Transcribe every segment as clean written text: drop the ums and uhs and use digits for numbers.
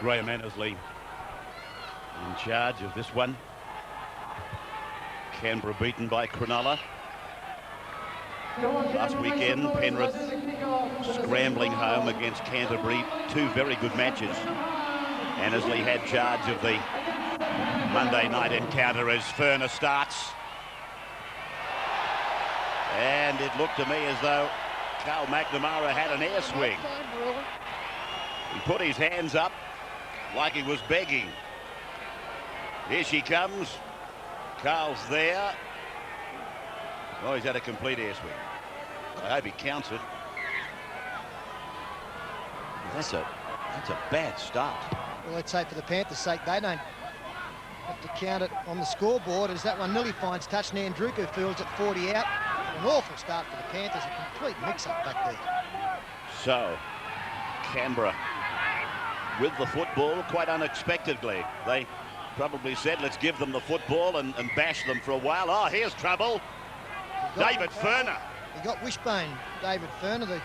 Graham Annesley in charge of this one. Canberra beaten by Cronulla. Last weekend, Penrith scrambling home against Canterbury. Two very good matches. Annesley had charge of the Monday night encounter as Furner starts. And it looked to me as though Carl McNamara had an air swing. He put his hands up like he was begging. Here she comes. Carl's there. Oh, he's had a complete air swing. I hope he counts it. That's a bad start. Well, let's hope for the Panthers' sake they don't have to count it on the scoreboard, as that one nearly finds touch. Nandruku fields at 40 out. An awful start for the Panthers, a complete mix-up back there. So, Canberra with the football quite unexpectedly. They probably said, let's give them the football and bash them for a while. Oh, here's trouble. David Furner. He got wishbone, David Furner. The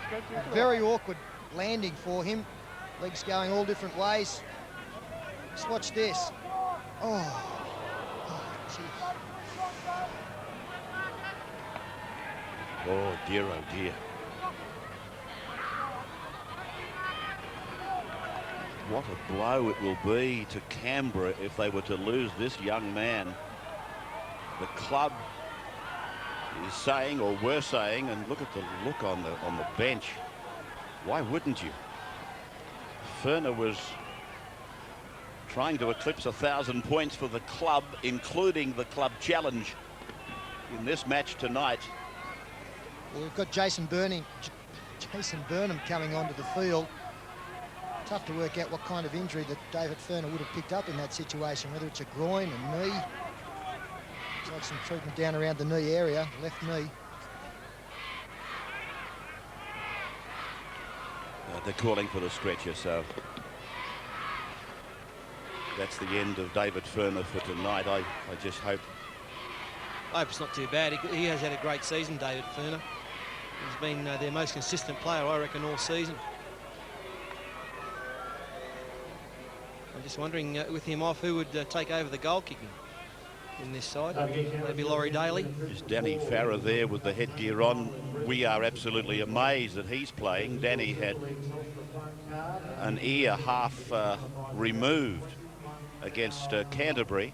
very awkward landing for him. Legs going all different ways. Just watch this. Oh, gee. Oh dear, oh dear. What a blow it will be to Canberra if they were to lose this young man. The club is saying, or were saying, and look at the look on the bench. Why wouldn't you? Furner was trying to eclipse 1,000 points for the club, including the club challenge in this match tonight. Well, we've got Jason Burnham coming onto the field. Tough to work out what kind of injury that David Furner would have picked up in that situation, whether it's a groin, a knee. Looks like some treatment down around the knee area, left knee. They're calling for the stretcher, so that's the end of David Furner for tonight. I just hope. I hope it's not too bad. He has had a great season, David Furner. He's been their most consistent player, I reckon, all season. I'm just wondering, with him off, who would take over the goal kicking in this side? Maybe Laurie Daly. Is Danny Farrer there with the headgear on? We are absolutely amazed that he's playing. Danny had an ear half removed against Canterbury.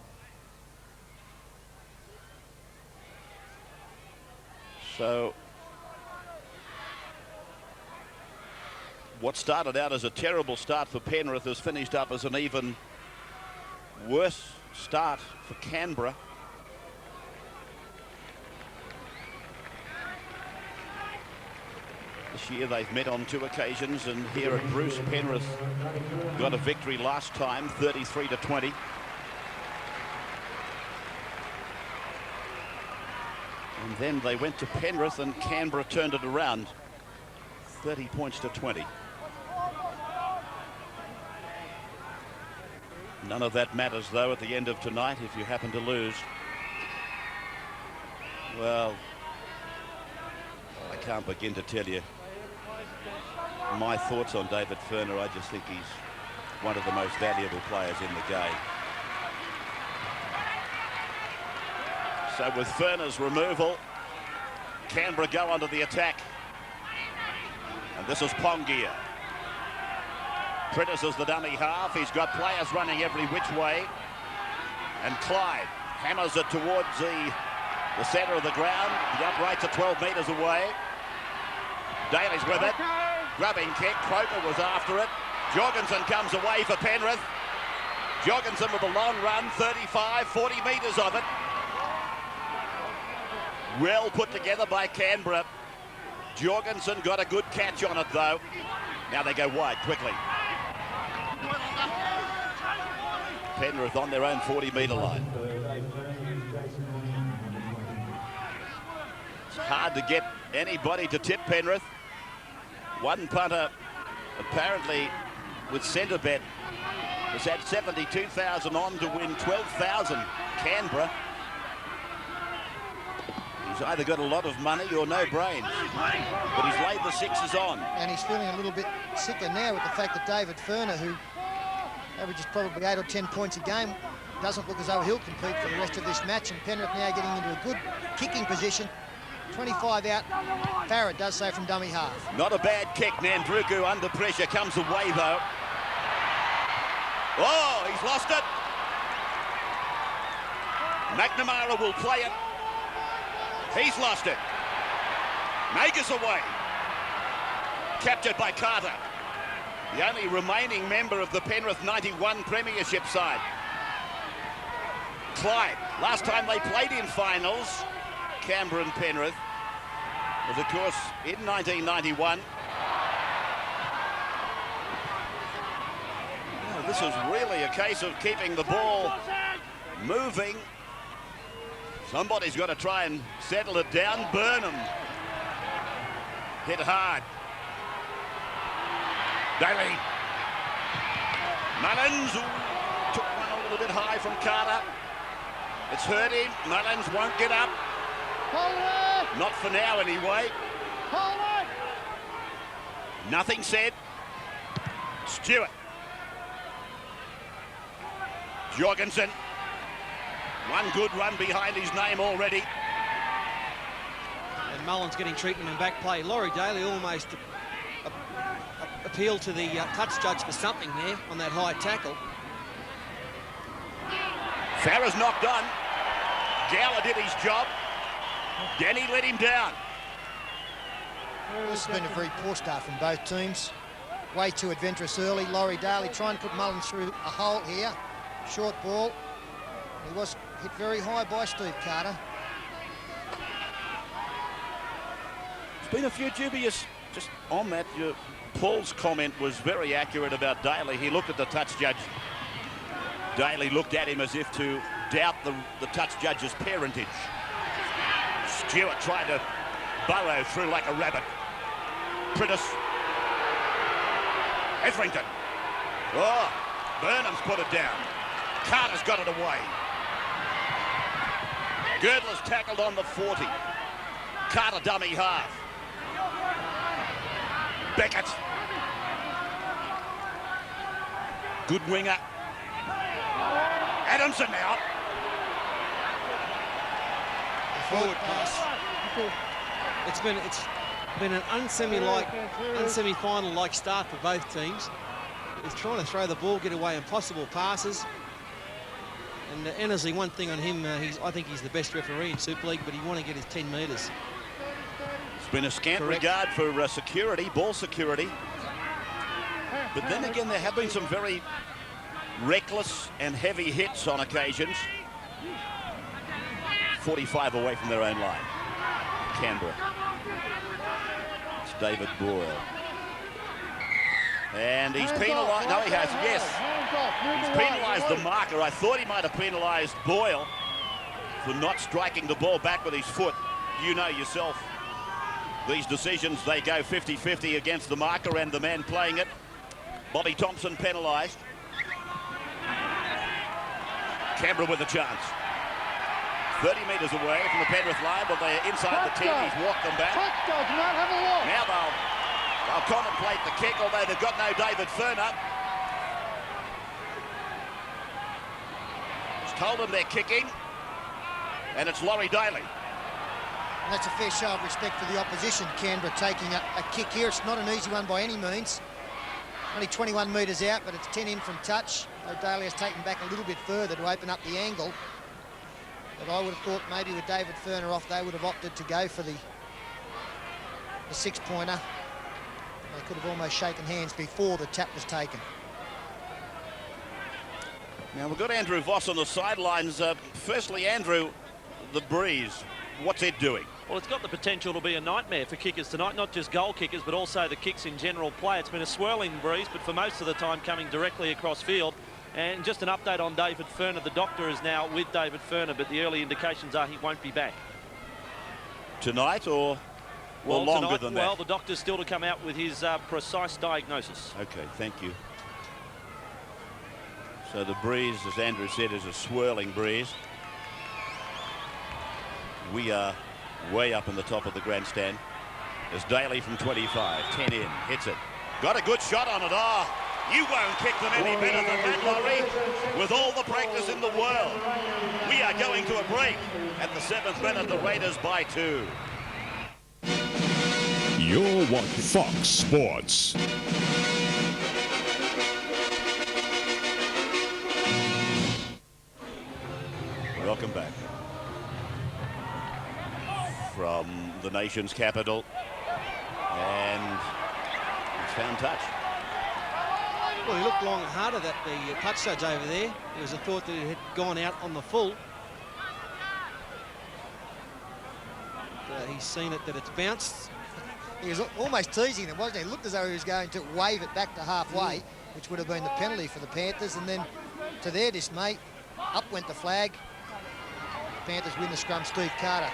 So what started out as a terrible start for Penrith has finished up as an even worse start for Canberra. This year they've met on 2 occasions, and here at Bruce, Penrith got a victory last time, 33-20. And then they went to Penrith and Canberra turned it around, 30 points to 20. None of that matters, though, at the end of tonight if you happen to lose. Well, I can't begin to tell you my thoughts on David Furner. I just think he's one of the most valuable players in the game. So with Furner's removal, Canberra go onto the attack. And this is Pongia. Prentice is the dummy half. He's got players running every which way. And Clyde hammers it towards the centre of the ground. The uprights are 12 metres away. Daly's with it. Grubbing kick. Croker was after it. Jorgensen comes away for Penrith. Jorgensen with a long run, 35, 40 metres of it. Well put together by Canberra. Jorgensen got a good catch on it, though. Now they go wide quickly. Penrith on their own 40-metre line. It's hard to get anybody to tip Penrith. One punter, apparently with centre bet, has had 72,000 on to win 12,000. Canberra. He's either got a lot of money or no brains, but he's laid the sixes on. And he's feeling a little bit sicker now with the fact that David Furner, who averages probably 8 or 10 points a game. Doesn't look as though he'll compete for the rest of this match, and Penrith now getting into a good kicking position. 25 out. Farrett does so from dummy half. Not a bad kick. Nandruku under pressure comes away though. Oh, he's lost it. McNamara will play it. He's lost it. Nagas away. Captured by Carter. The only remaining member of the Penrith 91 Premiership side. Clyde, last time they played in finals, Canberra and Penrith, was of course in 1991. Well, this is really a case of keeping the ball moving. Somebody's got to try and settle it down. Burnham hit hard. Daly. Mullins took one a little bit high from Carter. It's hurt him. Mullins won't get up. Not for now anyway. Nothing said. Stewart. Jorgensen. One good run behind his name already. And Mullins getting treatment in back play. Laurie Daly almost appealed to the touch judge for something there on that high tackle. Farrah's knocked on. Gowler did his job. Denny let him down. This has been a very poor start from both teams. Way too adventurous early. Laurie Daly trying to put Mullins through a hole here. Short ball. He was hit very high by Steve Carter. There's been a few dubious, just on that, Paul's comment was very accurate about Daly. He looked at the touch judge. Daly looked at him as if to doubt the touch judge's parentage. Stewart tried to burrow through like a rabbit. Prentice. Etherington. Oh, Burnham's put it down. Carter's got it away. Girdler's tackled on the 40. Carter dummy half. Beckett. Good winger. Adamson now. Forward pass. It's been an unsemi-final like start for both teams. He's trying to throw the ball, get away impossible passes. And Annesley, one thing on him, I think he's the best referee in Super League, but he want to get his 10 metres. It's been a scant regard for security, ball security. But then again, there have been some very reckless and heavy hits on occasions. 45 away from their own line. Canberra. It's David Boyle. And he's penalised. No, he hasn't. Yes. He's penalised the marker. I thought he might have penalised Boyle for not striking the ball back with his foot. You know yourself, these decisions, they go 50-50 against the marker and the man playing it. Bobby Thompson penalised. Canberra with a chance. 30 metres away from the Penrith line, but they're inside the 10. He's walked them back. Now they'll contemplate the kick, although they've got no David Furner. He's told them they're kicking, and it's Laurie Daly. And that's a fair show of respect for the opposition. Canberra taking a kick here. It's not an easy one by any means. Only 21 metres out, but it's 10 in from touch. Daly has taken back a little bit further to open up the angle. But I would have thought maybe with David Furner off, they would have opted to go for the 6-pointer. They could have almost shaken hands before the tap was taken. Now we've got Andrew Voss on the sidelines. Firstly, Andrew, the breeze, what's it doing? Well, it's got the potential to be a nightmare for kickers tonight, not just goal kickers, but also the kicks in general play. It's been a swirling breeze, but for most of the time coming directly across field. And just an update on David Furner. The doctor is now with David Furner, but the early indications are he won't be back. Tonight or longer tonight, than that? Well, the doctor's still to come out with his precise diagnosis. Okay, thank you. So the breeze, as Andrew said, is a swirling breeze. We are way up in the top of the grandstand. There's Daly from 25, 10 in, hits it. Got a good shot on it. Oh, You won't kick them any better than that, Laurie, with all the practice in the world. We are going to a break at the 7th minute, the Raiders by 2. You're watching Fox Sports. Welcome back from the nation's capital, and he's found touch. Well, he looked long and hard at the touch judge over there. There was a thought that it had gone out on the full. He's seen it, that it's bounced. He was almost teasing them, wasn't he? It looked as though he was going to wave it back to halfway, which would have been the penalty for the Panthers, and then to their dismay, up went the flag. The Panthers win the scrum. Steve Carter,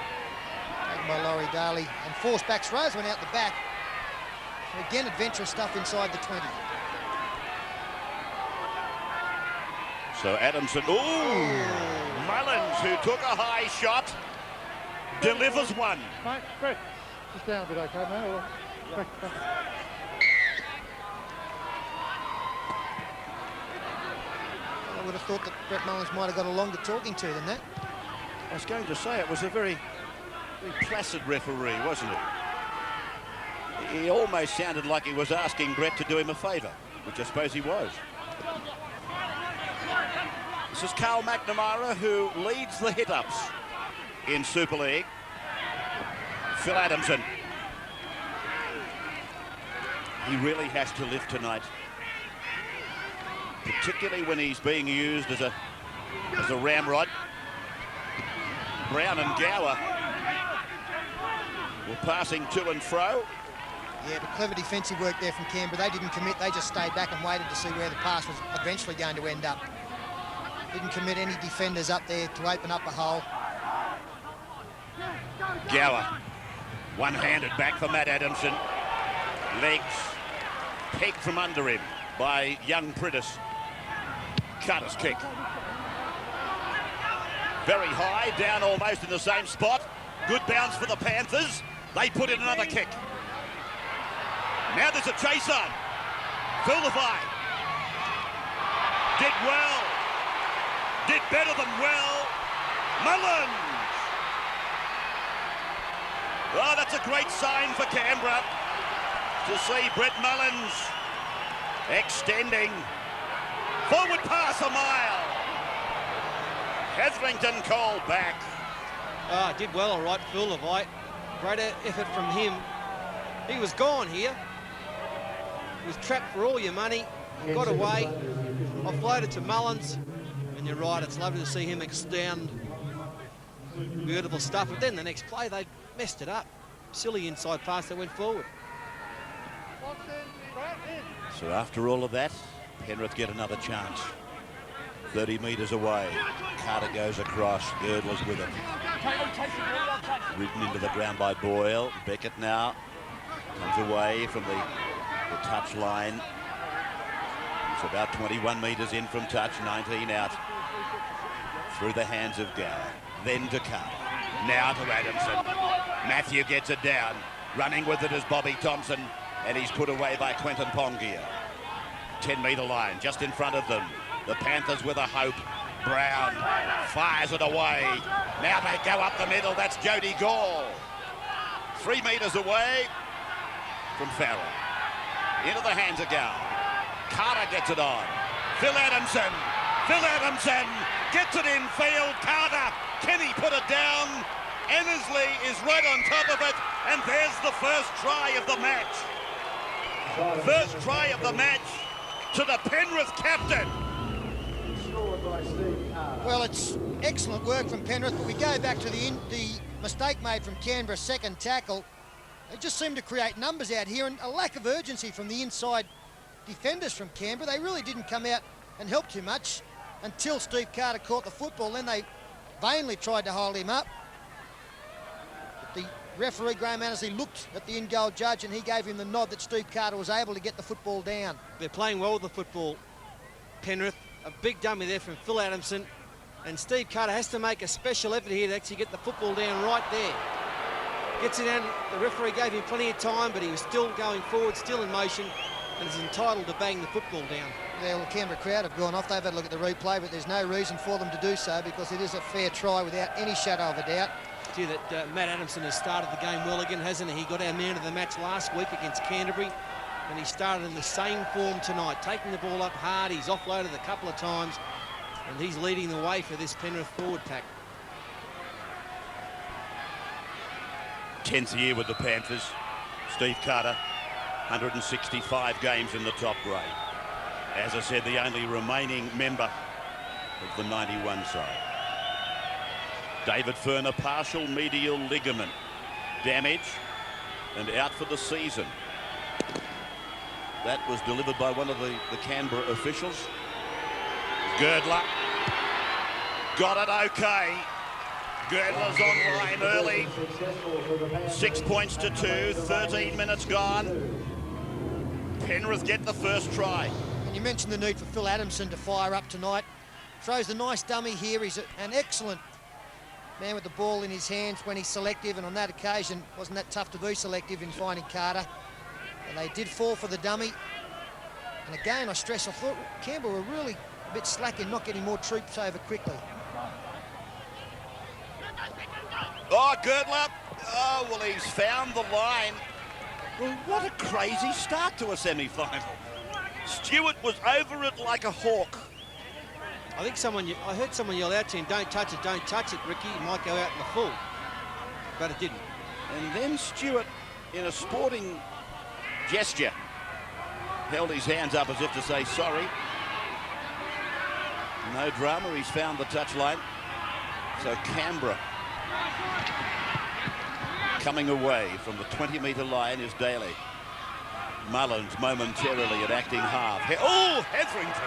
taken by Laurie Daly, and forced back. Rose went out the back. So again, adventurous stuff inside the 20. So Adamson, Mullins, who took a high shot, delivers one. Mate, Brett, just down a bit, okay, mate? I would have thought that Brett Mullins might have got a longer talking to than that. I was going to say, it was a very placid referee, wasn't it? He almost sounded like he was asking Brett to do him a favour, which I suppose he was. This is Carl McNamara, who leads the hit-ups in Super League. Phil Adamson. He really has to live tonight, particularly when he's being used as a ramrod. Brown and Gower were passing to and fro. Yeah, but clever defensive work there from Canberra. They didn't commit. They just stayed back and waited to see where the pass was eventually going to end up. Didn't commit any defenders up there to open up a hole. Gower, one-handed back for Matt Adamson. Legs pegged from under him by young Priddis. Carter's kick. Very high, down almost in the same spot. Good bounce for the Panthers. They put in another kick. Now there's a chase on. Phil Levy did well. Did better than well. Mullins. Oh, that's a great sign for Canberra to see Brett Mullins extending. Forward pass a mile. Hetherington called back. Did well, all right, Phil Levy. Great effort from him. He was gone here. He was trapped for all your money. Got away. Offloaded to Mullins. And you're right, it's lovely to see him extend. Beautiful stuff. But then the next play, they messed it up. Silly inside pass that went forward. So after all of that, Penrith get another chance. 30 metres away. Carter goes across. Girdler's with it. Ridden into the ground by Boyle. Beckett now comes away from the touch line. It's about 21 metres in from touch, 19 out. Through the hands of Gower. Then to Carter. Now to Adamson. Matthew gets it down. Running with it is Bobby Thompson. And he's put away by Quentin Pongia. 10-metre line just in front of them. The Panthers with a hope. Brown fires it away. Now they go up the middle. That's Jody Gall. 3 metres away from Farrell. Into the hands of Gower. Carter gets it on. Phil Adamson. Phil Adamson gets it in field. Carter. Can he put it down? Ennersley is right on top of it. And there's the first try of the match. First try of the match to the Penrith captain. Well, it's excellent work from Penrith, but we go back to the mistake made from Canberra's second tackle. They just seem to create numbers out here and a lack of urgency from the inside defenders from Canberra. They really didn't come out and help too much until Steve Carter caught the football. Then they vainly tried to hold him up. But the referee, Graham Annesley, looked at the in-goal judge and he gave him the nod that Steve Carter was able to get the football down. They're playing well with the football, Penrith. A big dummy there from Phil Adamson. And Steve Carter has to make a special effort here to actually get the football down right there. Gets it down. The referee gave him plenty of time, but he was still going forward, still in motion. and is entitled to bang the football down. Yeah, well, the Canberra crowd have gone off. They've had a look at the replay, but there's no reason for them to do so because it is a fair try without any shadow of a doubt. Gee, that Matt Adamson has started the game well again, hasn't he? He got our man of the match last week against Canterbury, and he started in the same form tonight, taking the ball up hard. He's offloaded a couple of times, and he's leading the way for this Penrith forward pack. 10th year with the Panthers. Steve Carter, 165 games in the top grade. As I said, the only remaining member of the 91 side. David Furner, partial medial ligament damage and out for the season. That was delivered by one of the Canberra officials. Girdler got it okay. Girdler's online early. 6 points to 2, 13 minutes gone. Penrith get the first try. And you mentioned the need for Phil Adamson to fire up tonight. Throws a nice dummy here. He's an excellent man with the ball in his hands when he's selective, and on that occasion wasn't that tough to be selective in finding Carter. And they did fall for the dummy. And again, I stress, I thought Canberra were really a bit slack in not getting more troops over quickly. Oh, Girdler. Oh, well, he's found the line. Well, what a crazy start to a semi-final. Stewart was over it like a hawk. I think I heard someone yell out to him, don't touch it, Ricky. It might go out in the full. But it didn't. And then Stewart, in a sporting gesture, held his hands up as if to say sorry. No drama, he's found the touchline. So Canberra coming away from the 20-metre line is Daly. Mullins momentarily at acting half. Oh, Hetherington!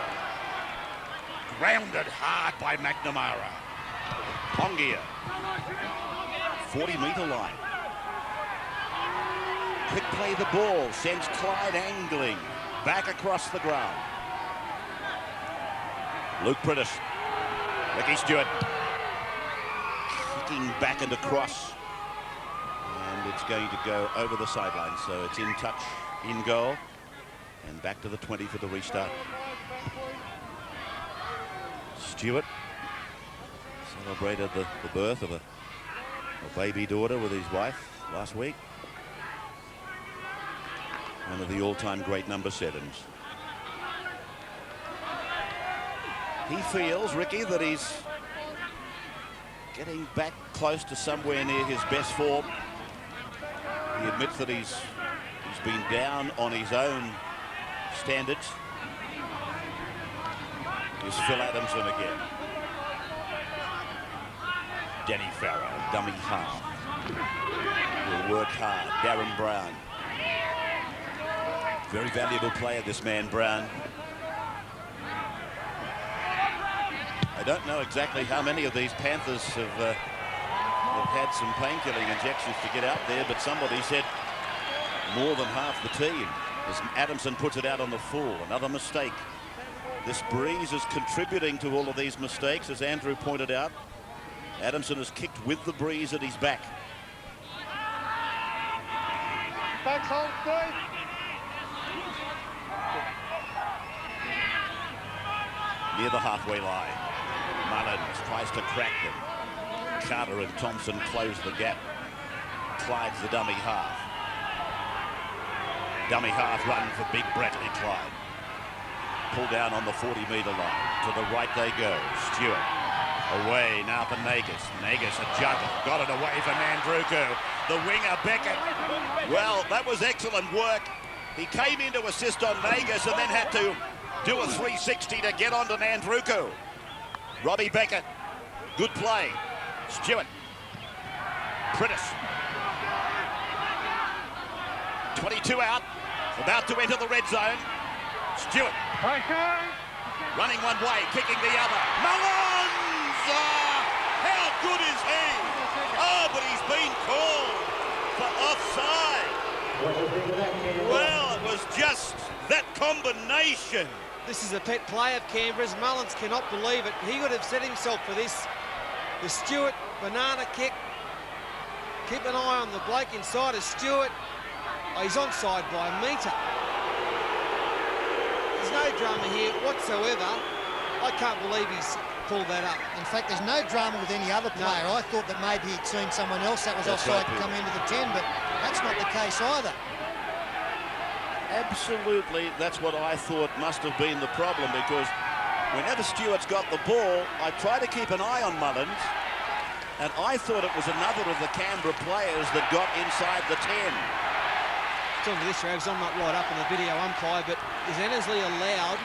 Grounded hard by McNamara. Pongia. 40-metre line. Quick play the ball. Sends Clyde angling. Back across the ground. Luke Prentice. Ricky Stewart. Kicking back and across. And it's going to go over the sideline. So it's in touch, in goal. And back to the 20 for the restart. Stewart celebrated the birth of a baby daughter with his wife last week. One of the all-time great number 7s. He feels, Ricky, that he's getting back close to somewhere near his best form. He admits that he's been down on his own standards. Is Phil Adamson again. Danny Farrow, dummy half. Will work hard. Darren Brown. Very valuable player, this man, Brown. I don't know exactly how many of these Panthers have had some painkilling injections to get out there, but somebody said more than half the team. As Adamson puts it out on the full. Another mistake. This breeze is contributing to all of these mistakes, as Andrew pointed out. Adamson has kicked with the breeze at his back. Back hold, Steve. Near the halfway line. Mullins tries to crack them. Carter and Thompson close the gap. Clyde's the dummy half. Dummy half run for big Bradley Clyde. Pull down on the 40-metre line. To the right they go. Stewart. Away now for Nagus. Nagus a juggle. Got it away from Andruku. The winger Beckett. Well, that was excellent work. He came in to assist on Nagus and then had to do a 360 to get onto Andruku. Robbie Beckett. Good play. Stewart. Prentice. 22 out. About to enter the red zone. Stewart. Running one way, kicking the other. Mullins! Oh, how good is he? Oh, but he's been called for offside. Well, it was just that combination. This is a pet play of Canberra's. Mullins cannot believe it. He would have set himself for this. The Stewart banana kick. Keep an eye on the bloke inside of Stewart. Oh, he's onside by a metre. There's no drama here whatsoever. I can't believe he's pulled that up. In fact, there's no drama with any other player. I thought that maybe he'd seen someone else that was offside come into the 10, but that's not the case either. Absolutely, that's what I thought must have been the problem, because whenever Stewart's got the ball, I try to keep an eye on Mullins, and I thought it was another of the Canberra players that got inside the 10. Talking to this, Ravs, I'm not right up on the video umpire, but is Annesley allowed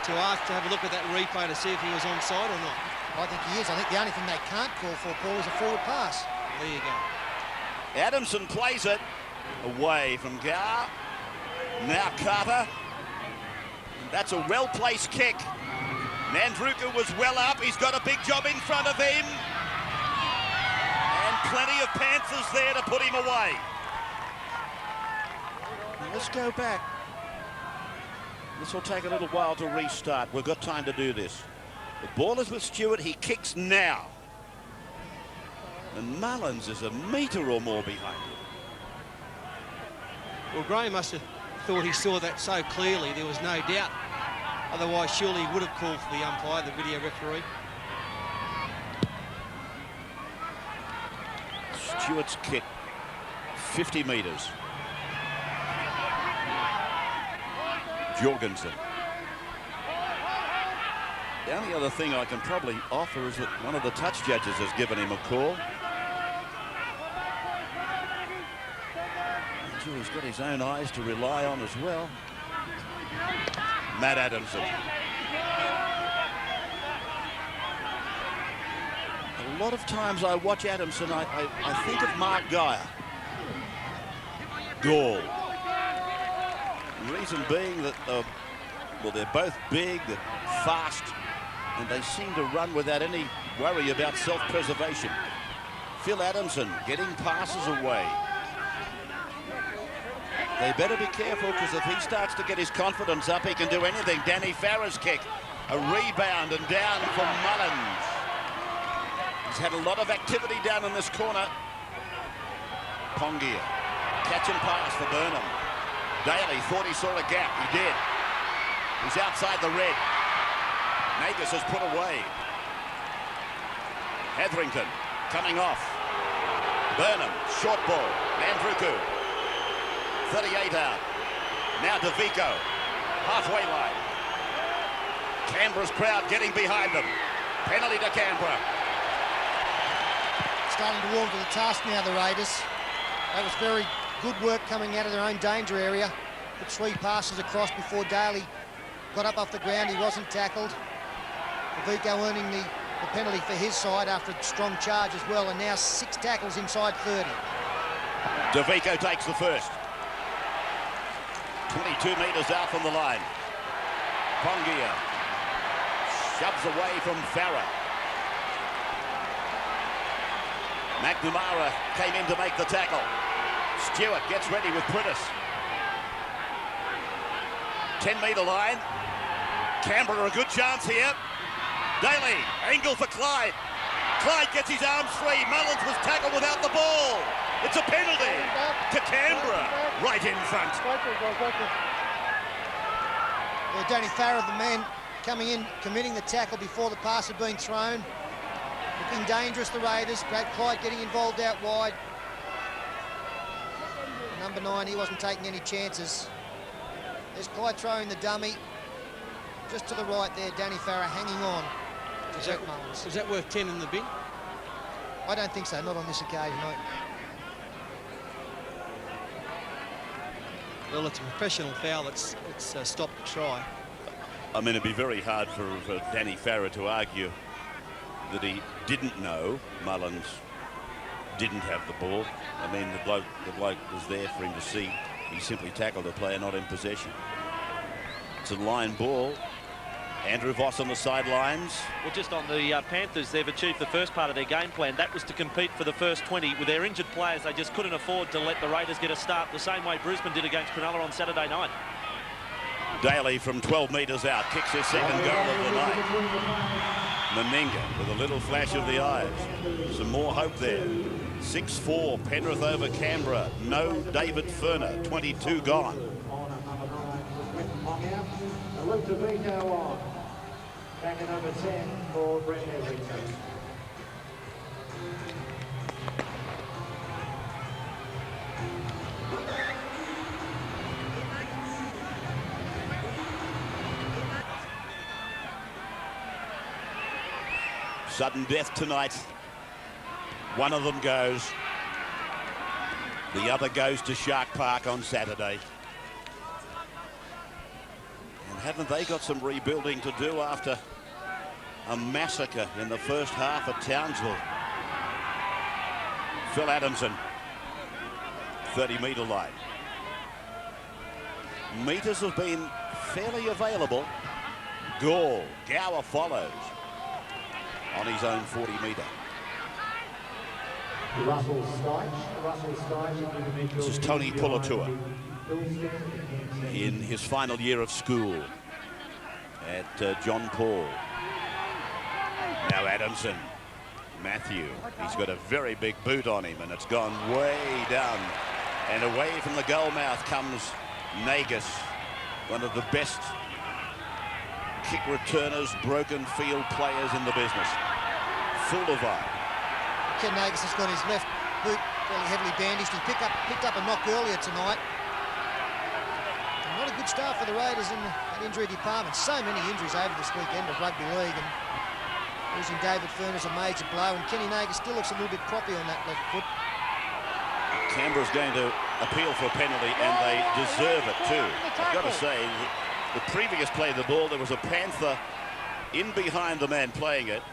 to ask to have a look at that replay to see if he was onside or not? I think he is. I think the only thing they can't call for, Paul, is a forward pass. There you go. Adamson plays it away from Gar. Now Carter. That's a well-placed kick. Nandruka was well up. He's got a big job in front of him. And plenty of Panthers there to put him away. Now let's go back. This will take a little while to restart. We've got time to do this. The ball is with Stewart. He kicks now. And Mullins is a metre or more behind him. Well, Graham must have thought he saw that so clearly, there was no doubt. Otherwise, surely he would have called for the umpire, the video referee. Stewart's kick, 50 metres. Jorgensen. The only other thing I can probably offer is that one of the touch judges has given him a call. He's got his own eyes to rely on as well. Matt Adamson. A lot of times I watch Adamson, I think of Mark Geyer. Gall. The reason being that, well, they're both big, they're fast, and they seem to run without any worry about self-preservation. Phil Adamson getting passes away. They better be careful, because if he starts to get his confidence up, he can do anything. Danny Farrer's kick, a rebound and down from Mullins. He's had a lot of activity down in this corner. Pongia, catch and pass for Burnham. Daly thought he saw a gap, he did. He's outside the red. Nagus is put away. Hetherington coming off. Burnham, short ball, Nandruku. 38 out. Now DeVico, halfway line. Canberra's crowd getting behind them. Penalty to Canberra. Starting to warm to the task now, the Raiders. That was very good work coming out of their own danger area. Put 3 passes across before Daly got up off the ground. He wasn't tackled. DeVico earning the penalty for his side after a strong charge as well, and now 6 tackles inside 30. DeVico takes the first. 22 metres out from the line. Pongia shoves away from Farrer. McNamara came in to make the tackle. Stewart gets ready with Prentice. 10-metre line. Canberra a good chance here. Daly, angle for Clyde. Clyde gets his arms free. Mullins was tackled without the ball. It's a penalty to Canberra, right in front. Yeah, Danny Farrer, the man coming in, committing the tackle before the pass had been thrown. Looking dangerous, the Raiders. Brad Clyde getting involved out wide. Number 9, he wasn't taking any chances. There's Clyde throwing the dummy. Just to the right there, Danny Farrer hanging on to Jack Mullins. Is that worth 10 in the bin? I don't think so, not on this occasion, no. Well, it's a professional foul. It's stopped the try. I mean, it'd be very hard for Danny Farrer to argue that he didn't know Mullins didn't have the ball. I mean, the bloke was there for him to see. He simply tackled a player not in possession. It's a line ball. Andrew Voss on the sidelines. Well, just on the Panthers, they've achieved the first part of their game plan. That was to compete for the first 20. With their injured players, they just couldn't afford to let the Raiders get a start the same way Brisbane did against Cronulla on Saturday night. Daly from 12 metres out kicks his second goal of the night. Meninga with a little flash of the eyes. Some more hope there. 6-4, Penrith over Canberra. No David Furner, 22 gone. Look to Vito on. Back at number 10 for Brett Hetherington. Sudden death tonight. One of them goes. The other goes to Shark Park on Saturday. And haven't they got some rebuilding to do after a massacre in the first half at Townsville? Phil Adamson, 30-metre line. Meters have been fairly available. Gower follows on his own 40-metre. Russell Stiche. This is Tony Pulatua in his final year of school at John Paul. Now Adamson, Matthew, he's got a very big boot on him and it's gone way down. And away from the goal mouth comes Nagus, one of the best kick returners, broken field players in the business. Full of eye. Ken Nagus has got his left boot fairly heavily bandaged. He picked up a knock earlier tonight. And not a good start for the Raiders in that injury department. So many injuries over this weekend of rugby league, and losing David Fern is a major blow, and Kenny Nagus still looks a little bit proppy on that left foot. Canberra's going to appeal for a penalty, and they deserve it too. I've got to say, the previous play of the ball, there was a Panther in behind the man playing it.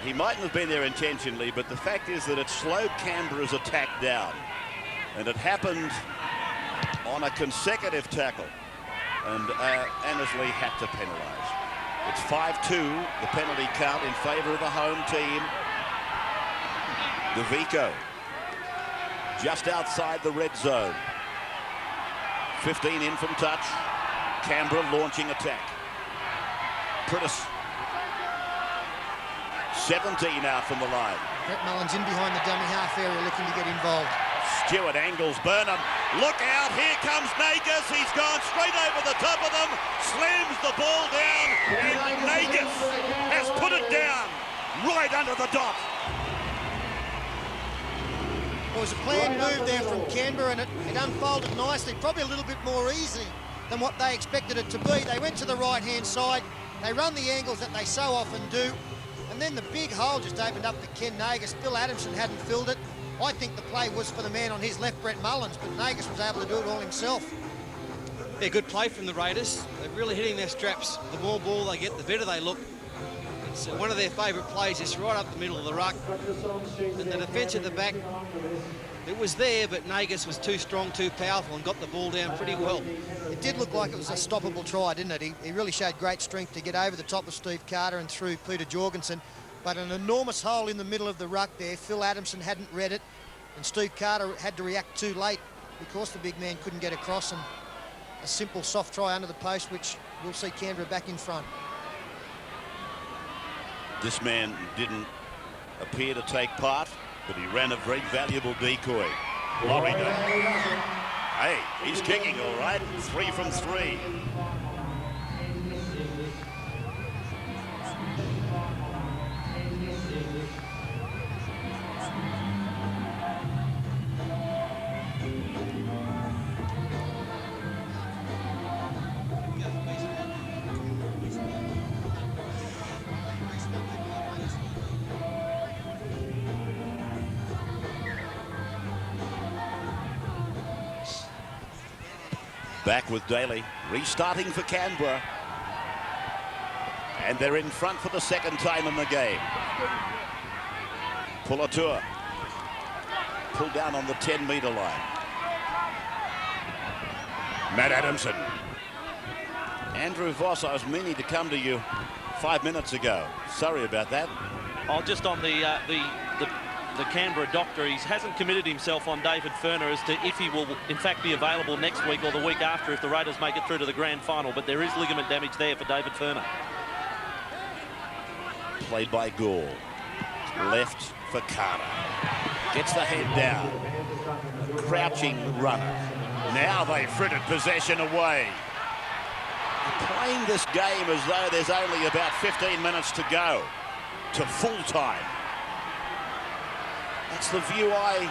He mightn't have been there intentionally, but the fact is that it slowed Canberra's attack down. And it happened on a consecutive tackle. And Annesley had to penalise. It's 5-2, the penalty count in favour of the home team. DeVico, just outside the red zone. 15 in from touch. Canberra launching attack. Prittis. 17 out from the line. Brett Mullins in behind the dummy half area looking to get involved. Stewart angles Burnham. Look out, here comes Nagus. He's gone straight over the top of them. Slams the ball down. And Nagus has put it down right under the dot. Well, it was a planned move there from Canberra, and it unfolded nicely. Probably a little bit more easy than what they expected it to be. They went to the right-hand side. They run the angles that they so often do. And then the big hole just opened up for Ken Nagus. Phil Adamson hadn't filled it. I think the play was for the man on his left, Brett Mullins, but Nagus was able to do it all himself. Yeah, good play from the Raiders. They're really hitting their straps. The more ball they get, the better they look. It's one of their favourite plays. It's right up the middle of the ruck. And the defence at the back, it was there, but Nagus was too strong, too powerful, and got the ball down pretty well. It did look like it was a stoppable try, didn't it? He really showed great strength to get over the top of Steve Carter and through Peter Jorgensen. But an enormous hole in the middle of the ruck there. Phil Adamson hadn't read it, and Steve Carter had to react too late because the big man couldn't get across, and a simple soft try under the post, which will see Canberra back in front. This man didn't appear to take part, but he ran a very valuable decoy. Laurie does. Hey, he's kicking all right. 3 from 3. Back with Daly, restarting for Canberra. And they're in front for the second time in the game. Pulatua pulled down on the 10-metre line. Matt Adamson. Andrew Voss, I was meaning to come to you 5 minutes ago. Sorry about that. Oh, just on the Canberra doctor, he hasn't committed himself on David Furner as to if he will in fact be available next week or the week after if the Raiders make it through to the grand final, but there is ligament damage there for David Furner. Played by Gore. Left for Carter. Gets the head down. Crouching runner. Now they frittered possession away. playing this game as though there's only about 15 minutes to go to full time. That's the view I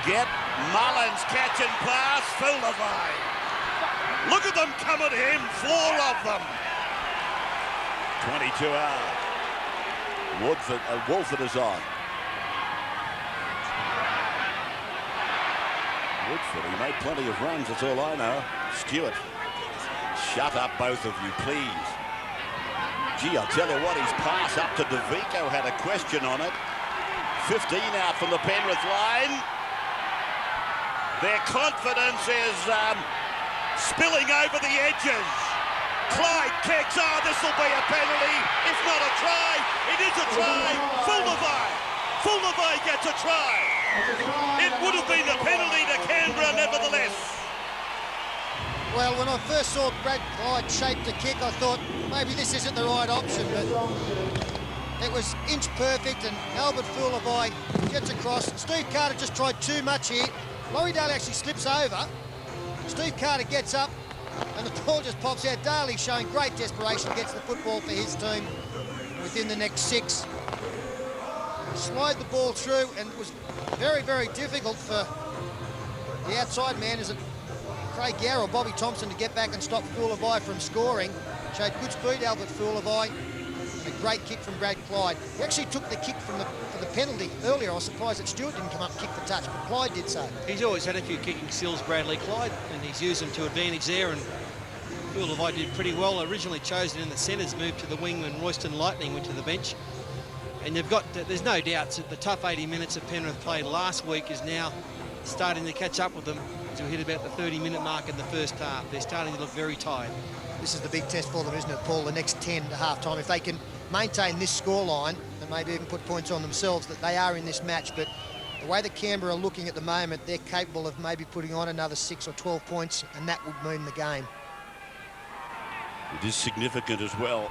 get. Mullins catch and pass, Fullerby. Look at them come at him, 4 of them. 22 hours. Woolford is on. Woodford, he made plenty of runs, that's all I know. Stewart, shut up both of you, please. Gee, I'll tell you what, his pass up to DeVico had a question on it. 15 out from the Penrith line. Their confidence is spilling over the edges. Clyde kicks, this'll be a penalty. If not a try, it is a try. Fullerby gets a try. It would have been a penalty to Canberra nevertheless. Well, when I first saw Brad Clyde shape the kick, I thought maybe this isn't the right option, but it was inch perfect, and Albert Fullerby gets across. Steve Carter just tried too much here. Laurie Daly actually slips over. Steve Carter gets up, and the ball just pops out. Daly showing great desperation, gets the football for his team within the next 6. Slide the ball through, and it was very, very difficult for the outside man, is it Craig Gower or Bobby Thompson, to get back and stop Fullerby from scoring. Showed good speed, Albert Fullerby, and a great kick from Brad Clyde. He actually took the kick for the penalty earlier. I was surprised that Stewart didn't come up and kick the touch, but Clyde did so. He's always had a few kicking skills, Bradley Clyde, and he's used them to advantage there, and Fullerby did pretty well. Originally chosen in the centres, moved to the wing when Royston Lightning went to the bench. And they've got, there's no doubt that the tough 80 minutes that Penrith played last week is now starting to catch up with them as we hit about the 30-minute mark in the first half. They're starting to look very tired. This is the big test for them, isn't it, Paul? The next 10 to half-time. If they can maintain this scoreline and maybe even put points on themselves, that they are in this match. But the way that Canberra are looking at the moment, they're capable of maybe putting on another 6 or 12 points, and that would mean the game. It is significant as well.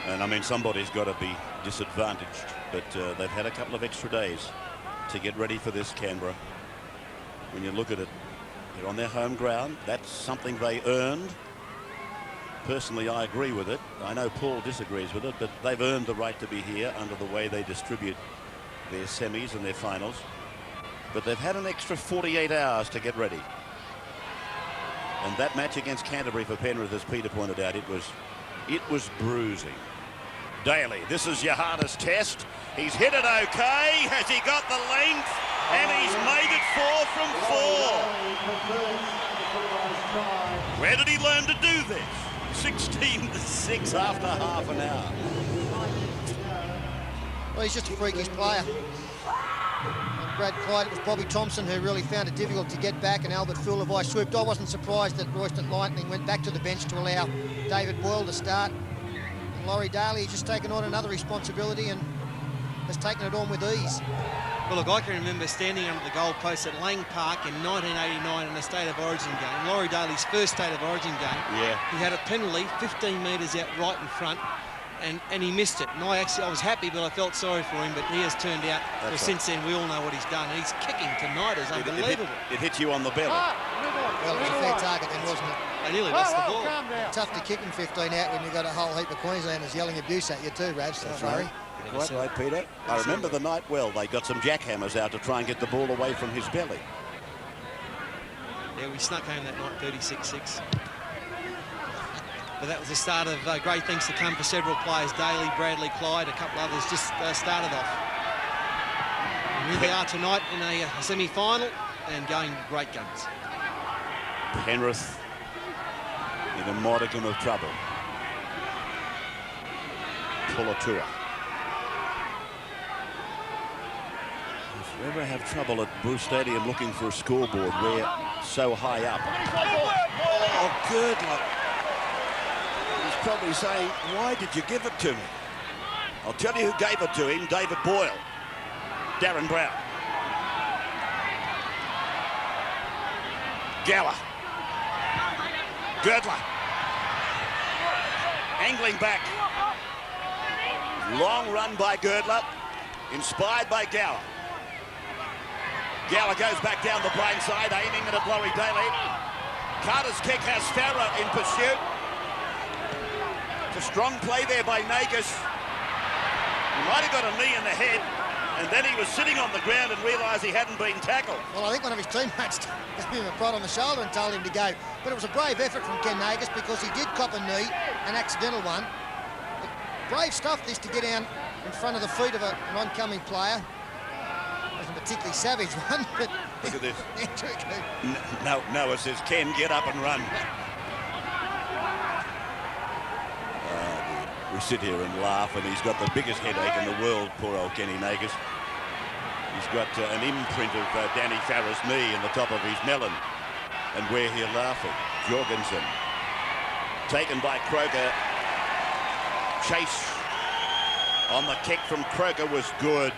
And I mean, somebody's got to be disadvantaged, but they've had a couple of extra days to get ready for this, Canberra. When you look at it, they're on their home ground. That's something they earned. Personally, I agree with it. I know Paul disagrees with it, but they've earned the right to be here under the way they distribute their semis and their finals. But they've had an extra 48 hours to get ready. And that match against Canterbury for Penrith, as Peter pointed out, it was bruising. Daly, this is your hardest test. He's hit it okay. Has he got the length? And he's made it 4 from 4. Where did he learn to do this? 16-6 after half an hour. Well, he's just a freakish player. And Brad Clyde, it was Bobby Thompson who really found it difficult to get back, and Albert Fullerby swooped. I wasn't surprised that Royston Lightning went back to the bench to allow David Boyle to start. Laurie Daly just taken on another responsibility and has taken it on with ease. Well, look, I can remember standing under the goalpost at Lang Park in 1989 in a State of Origin game, Laurie Daly's first State of Origin game. Yeah. He had a penalty 15 metres out right in front, and he missed it. And I was happy, but I felt sorry for him. But he has turned out, well, since then, we all know what he's done. And his kicking tonight is unbelievable. It hit you on the belly. Well, it was a fair target then, wasn't it? They nearly lost the ball. Tough to kick him 15 out when you've got a whole heap of Queenslanders yelling abuse at you too, Ravs. That's right. Quite right, Peter. I remember the night well. They got some jackhammers out to try and get the ball away from his belly. Yeah, we snuck home that night, 36-6. But that was the start of great things to come for several players. Daly, Bradley, Clyde, a couple others just started off. And here they are tonight in a semi-final and going great guns. Penrith in a modicum of trouble. Pulatua. If you ever have trouble at Bruce Stadium looking for a scoreboard, we're so high up. Oh, good luck. He's probably saying, why did you give it to me? I'll tell you who gave it to him, David Boyle. Darren Brown. Gower. Girdler. Angling back. Long run by Girdler. Inspired by Gower. Gower goes back down the brain side, aiming at Laurie Daly. Carter's kick has Farah in pursuit. It's a strong play there by Nagus. He might have got a knee in the head, and then he was sitting on the ground and realised he hadn't been tackled. Well, I think one of his teammates gave him a prod on the shoulder and told him to go. But it was a brave effort from Ken Nagus because he did cop a knee, an accidental one. But brave stuff, this, to get down in front of the feet of an oncoming player. Wasn't a particularly savage one, but... Look at this. Noah says, Ken, get up and run. We sit here and laugh, and he's got the biggest headache in the world, poor old Kenny Nagus. He's got an imprint of Danny Farah's knee in the top of his melon, and we're here laughing. Jorgensen, taken by Croker. Chase on the kick from Croker was good.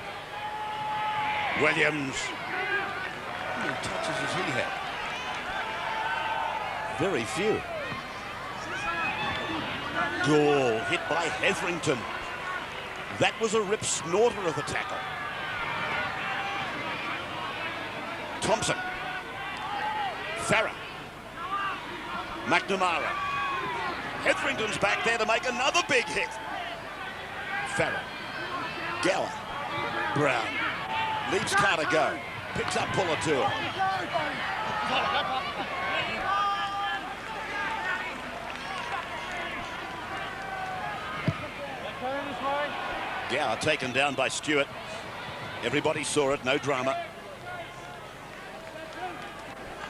Williams. How many touches has he had? Very few. Goal hit by Hetherington. That was a rip snorter of a tackle. Thompson. Farah. McNamara. Hetherington's back there to make another big hit. Farah. Gower. Brown. Leaves Carter go. Picks up Pulatua. Gower taken down by Stewart. Everybody saw it, no drama.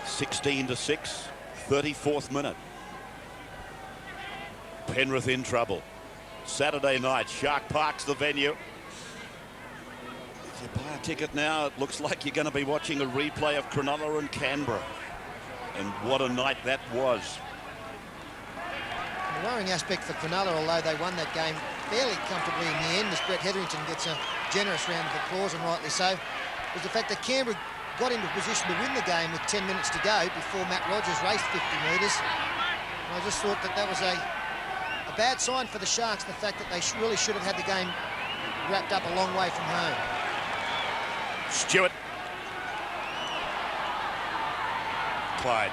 16-6, 34th minute. Penrith in trouble. Saturday night, Shark Park's the venue. If you buy a ticket now, it looks like you're going to be watching a replay of Cronulla and Canberra. And what a night that was. The worrying aspect for Cronulla, although they won that game fairly comfortably in the end, as Brett Hetherington gets a generous round of applause, and rightly so, was the fact that Canberra got into position to win the game with 10 minutes to go before Matt Rogers raced 50 metres. And I just thought that that was a bad sign for the Sharks, the fact that they really should have had the game wrapped up a long way from home. Stewart. Clyde.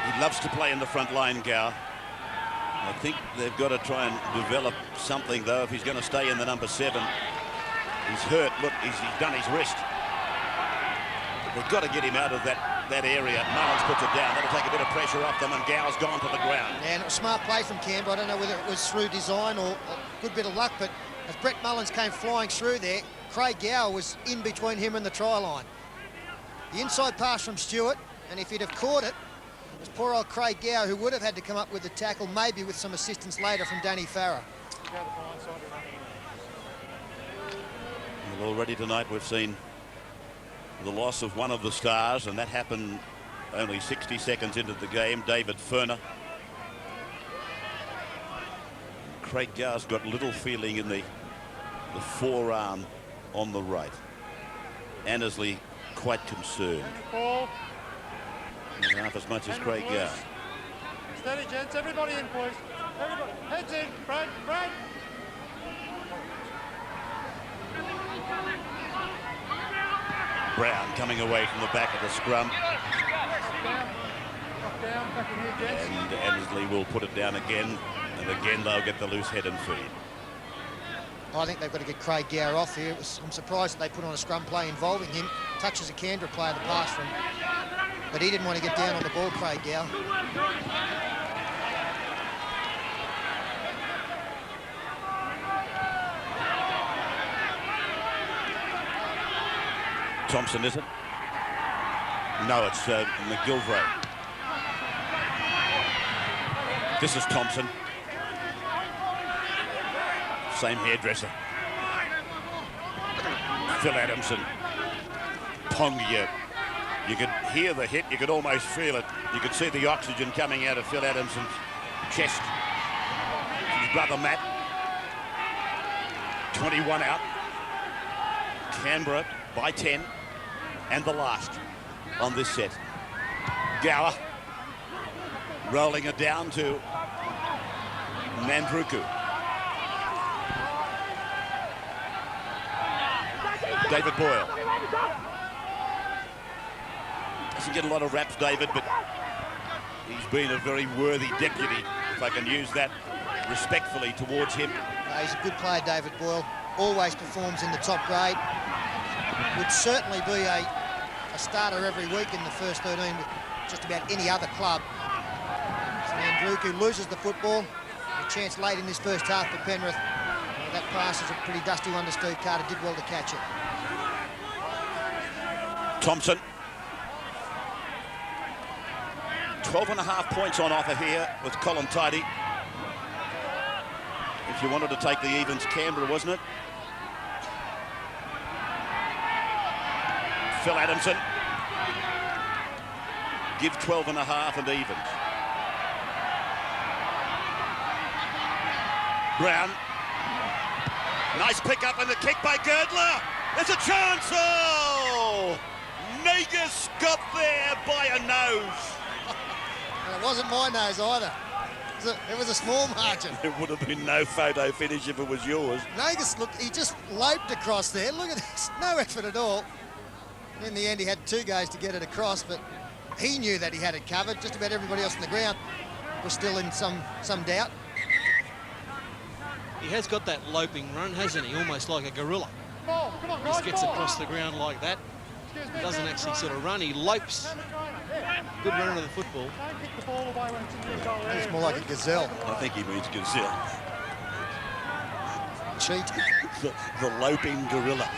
He loves to play in the front line, Gower. I think they've got to try and develop something, though, if he's going to stay in the number 7. He's hurt. Look, he's done his wrist. They've got to get him out of that area. Mullins puts it down. That'll take a bit of pressure off them, and Gower's gone to the ground. Yeah, and it was a smart play from Canberra. I don't know whether it was through design or a good bit of luck, but as Brett Mullins came flying through there, Craig Gower was in between him and the try line. The inside pass from Stewart, and if he'd have caught it, it was poor old Craig Gower who would have had to come up with the tackle, maybe with some assistance later from Danny Farah. Well, already tonight we've seen the loss of one of the stars, and that happened only 60 seconds into the game. David Furner. Craig Gower's got little feeling in the forearm on the right. Annesley quite concerned. Not half as much as Craig Gower. Steady, gents. Everybody in, please. Everybody. Heads in. Brad. Brown coming away from the back of the scrum. And Annesley will put it down again. And again, they'll get the loose head and feed. I think they've got to get Craig Gower off here. I'm surprised that they put on a scrum play involving him. Touches a Canberra player, the pass from... But he didn't want to get down on the ball, Craig Gower. Thompson, is it? No, it's McGilvray. This is Thompson. Same hairdresser. Phil Adamson. Pongia. You could hear the hit, you could almost feel it. You could see the oxygen coming out of Phil Adamson's chest. His brother Matt. 21 out. Canberra by 10. And the last on this set. Gower rolling it down to Nandruku. David Boyle. Doesn't get a lot of raps, David, but he's been a very worthy deputy, if I can use that respectfully towards him. He's a good player, David Boyle. Always performs in the top grade. Would certainly be a starter every week in the first 13 with just about any other club. So Andruku loses the football. A chance late in this first half for Penrith. That pass is a pretty dusty one to Steve Carter. Did well to catch it. Thompson. 12.5 points on offer here with Colin Tidy. If you wanted to take the evens, Canberra, wasn't it? Phil Adamson. Give 12.5 and evens. Brown. Nice pick up and the kick by Girdler. There's a chance. Oh! Negus got there by a nose. And it wasn't my nose either. It was a small margin. It would have been no photo finish if it was yours. Negus, look, he just loped across there. Look at this. No effort at all. And in the end, he had 2 guys to get it across, but he knew that he had it covered. Just about everybody else on the ground was still in some doubt. He has got that loping run, hasn't he? Almost like a gorilla. Come on, guys, Just gets across the ground like that. He doesn't actually sort of run, he lopes. Good runner of the football. Don't kick the ball away when it's in your goal. It's more like a gazelle. I think he means gazelle. Cheat. The loping gorilla.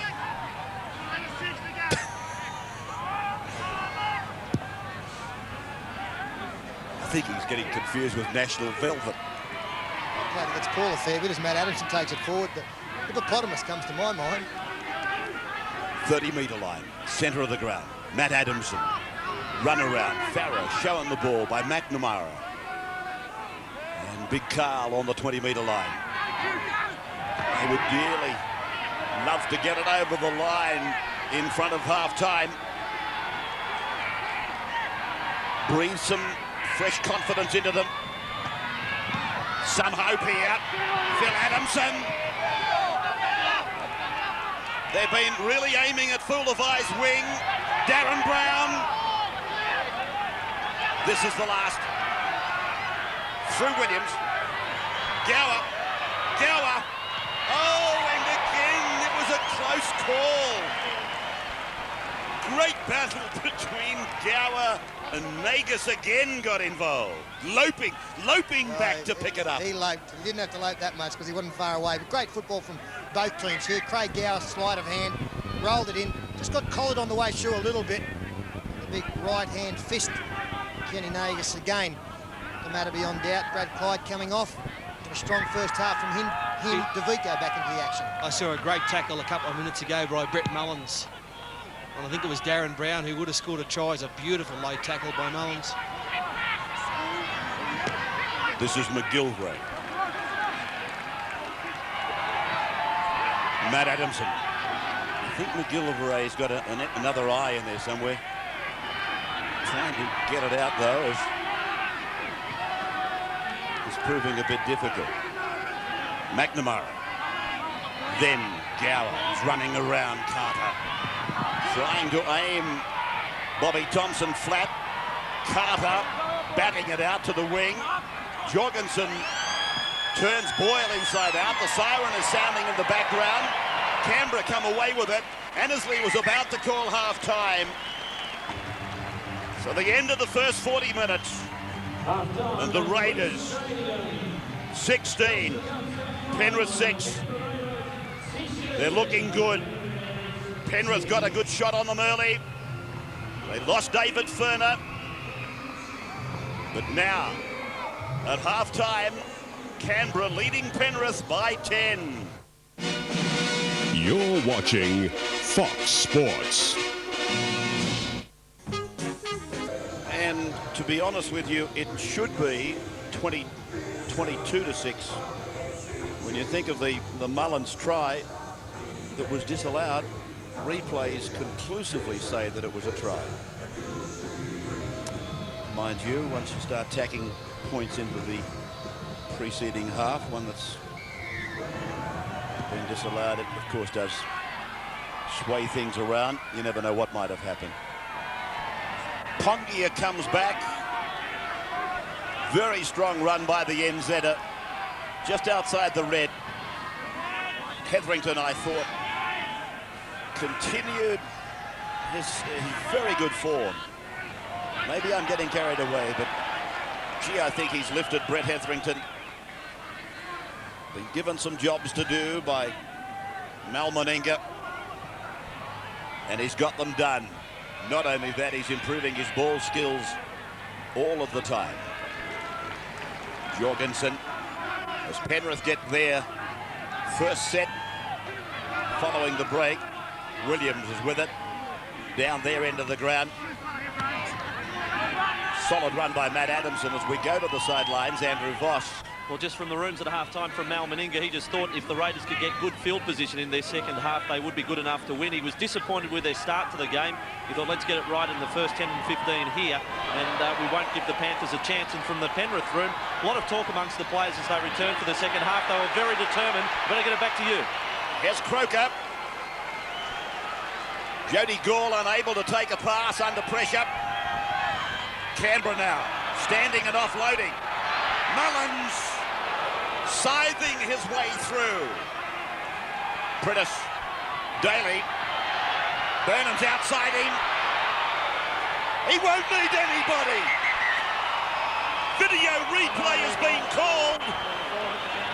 I think he's getting confused with National Velvet. Played against Paul a fair bit as Matt Adamson takes it forward. The hippopotamus comes to my mind. 30-metre line, centre of the ground. Matt Adamson, run around. Farah showing the ball by McNamara. And Big Carl on the 20-metre line. They would dearly love to get it over the line in front of half-time. Breathe some fresh confidence into them. Some hope here. Phil Adamson. They've been really aiming at Fullervai's wing. Darren Brown. This is the last. Through Williams. Gower. Gower. Oh, and again, it was a close call. Great battle between Gower and Negus again got involved. Loping back to pick it up. He loped. He didn't have to lope that much because he wasn't far away. But great football from both teams here. Craig Gower, sleight of hand, rolled it in. Just got collared on the way through a little bit. The big right-hand fist. Kenny Negus again. The matter beyond doubt. Brad Clyde coming off. And a strong first half from him. DeVico back into the action. I saw a great tackle a couple of minutes ago by Brett Mullins. And I think it was Darren Brown who would have scored a try. It's a beautiful low tackle by Mullins. This is McGilvray. Matt Adamson. I think McGillivray's got another eye in there somewhere. Trying to get it out, though, is proving a bit difficult. McNamara. Then Gower is running around Carter. Trying to aim Bobby Thompson flat. Carter batting it out to the wing. Jorgensen turns Boyle inside out. The siren is sounding in the background. Canberra come away with it. Annesley was about to call half-time. So the end of the first 40 minutes. And the Raiders 16, Penrith 6. They're looking good. Penrith got a good shot on them early. They lost David Ferner. But now, at half-time, Canberra leading Penrith by 10. You're watching Fox Sports. And to be honest with you, it should be 22-6. When you think of the Mullins try that was disallowed, replays conclusively say that it was a try. Mind you, once you start tacking points into the preceding half, one that's been disallowed, it of course does sway things around. You never know what might have happened. Pongia comes back. Very strong run by the NZer. Just outside the red. Hetherington, I thought, continued his very good form. Maybe I'm getting carried away, but gee, I think he's lifted Brett Hetherington. Been given some jobs to do by Mal Meninga, and he's got them done. Not only that, he's improving his ball skills all of the time. Jorgensen, as Penrith get their first set following the break. Williams is with it down their end of the ground. Solid run by Matt Adamson. As we go to the sidelines, Andrew Voss. Well, just from the rooms at half-time from Mal Meninga, he just thought if the Raiders could get good field position in their second half, they would be good enough to win. He was disappointed with their start to the game. He thought, let's get it right in the first 10 and 15 here, and we won't give the Panthers a chance. And from the Penrith room, a lot of talk amongst the players as they return for the second half. They were very determined. Better get it back to you. Here's Croker. Jody Gall unable to take a pass under pressure. Canberra now, standing and offloading. Mullins scything his way through. Prentice, Daly, Burnham's outside him. He won't need anybody. Video replay is being called,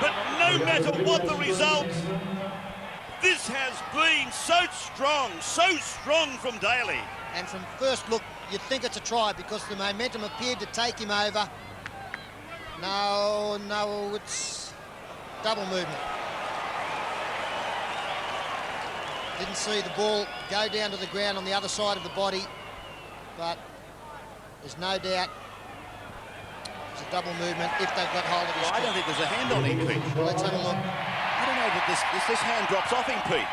but no matter what the result, this has been so strong from Daly. And from first look, you'd think it's a try because the momentum appeared to take him over. No, it's double movement. Didn't see the ball go down to the ground on the other side of the body, but there's no doubt it's a double movement if they've got hold of his I don't think there's a hand on him, Pete. Well, let's have a look. I don't know that this hand drops off him, Pete.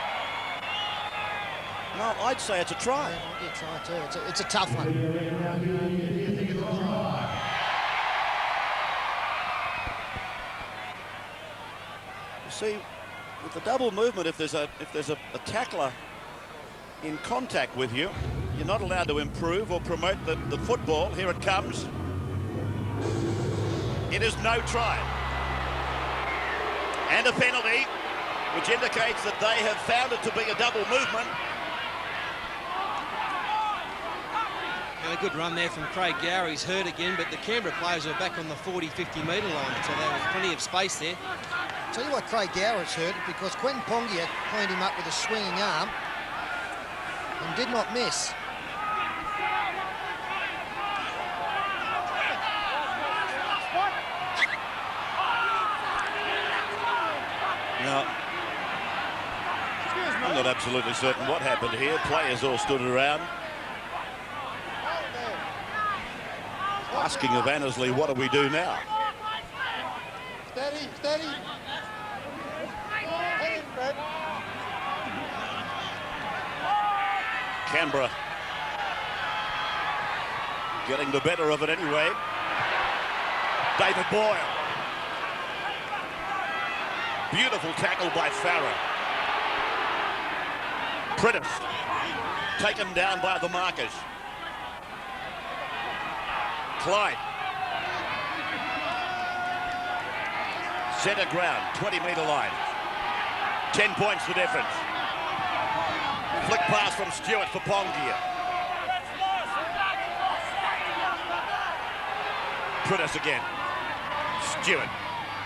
No, I'd say it's a try. Yeah, try too. It's a tough one. You see, with the double movement, if there's a tackler in contact with you, you're not allowed to improve or promote the football. Here it comes. It is no try. And a penalty, which indicates that they have found it to be a double movement. And a good run there from Craig Gower. He's hurt again, but the Canberra players are back on the 40-50 metre line, so there was plenty of space there. Tell you what, Craig Gower's hurt because Quentin Pongia cleaned him up with a swinging arm and did not miss. Now, I'm not absolutely certain what happened here. Players all stood around, asking of Annesley, what do we do now? Steady. Canberra getting the better of it anyway. David Boyle. Beautiful tackle by Farah. Prentice taken down by the markers. Clyde. Centre ground, 20-metre line. 10 points the difference. Flick pass from Stewart for Pongia. Prentice again. Stewart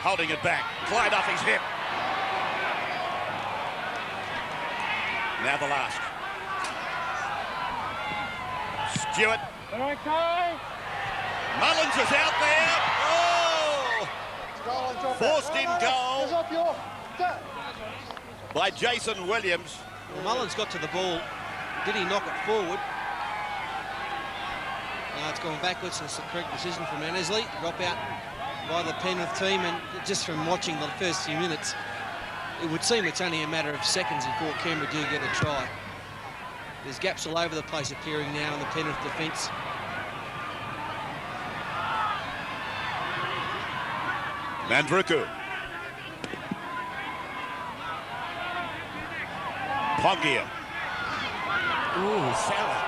holding it back. Clyde off his hip. Now the last. Stewart. Mullins is out there. Oh! Forced in goal by Jason Williams. Well, Mullins got to the ball. Did he knock it forward? Now it's gone backwards. That's the correct decision from Annesley. Drop out by the Penrith team, and just from watching the first few minutes, it would seem it's only a matter of seconds before Canberra do get a try. There's gaps all over the place appearing now in the Penrith defence. Mandruku. Pongia. Ooh, Farah.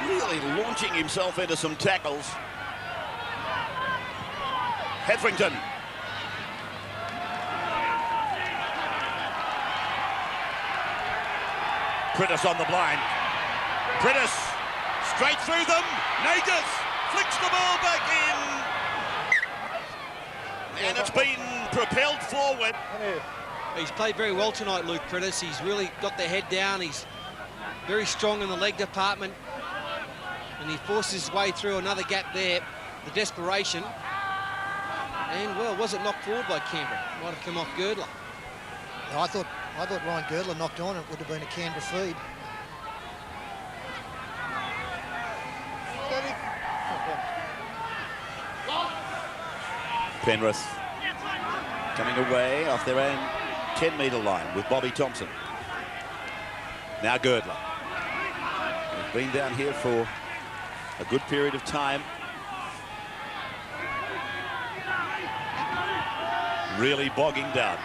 Really Daly launching himself into some tackles. Hetherington. Pritis on the blind. Pritis straight through them. Nagus flicks the ball back in. And it's been propelled forward. He's played very well tonight, Luke Pritis. He's really got the head down. He's very strong in the leg department. And he forces his way through another gap there. The desperation. And, well, was it knocked forward by Canberra? Might have come off Girdler. No, I thought Ryan Girdler knocked on. It would have been a Canberra feed. Penrith coming away off their own 10-metre line with Bobby Thompson. Now Girdler. He's been down here for a good period of time. Really bogging down.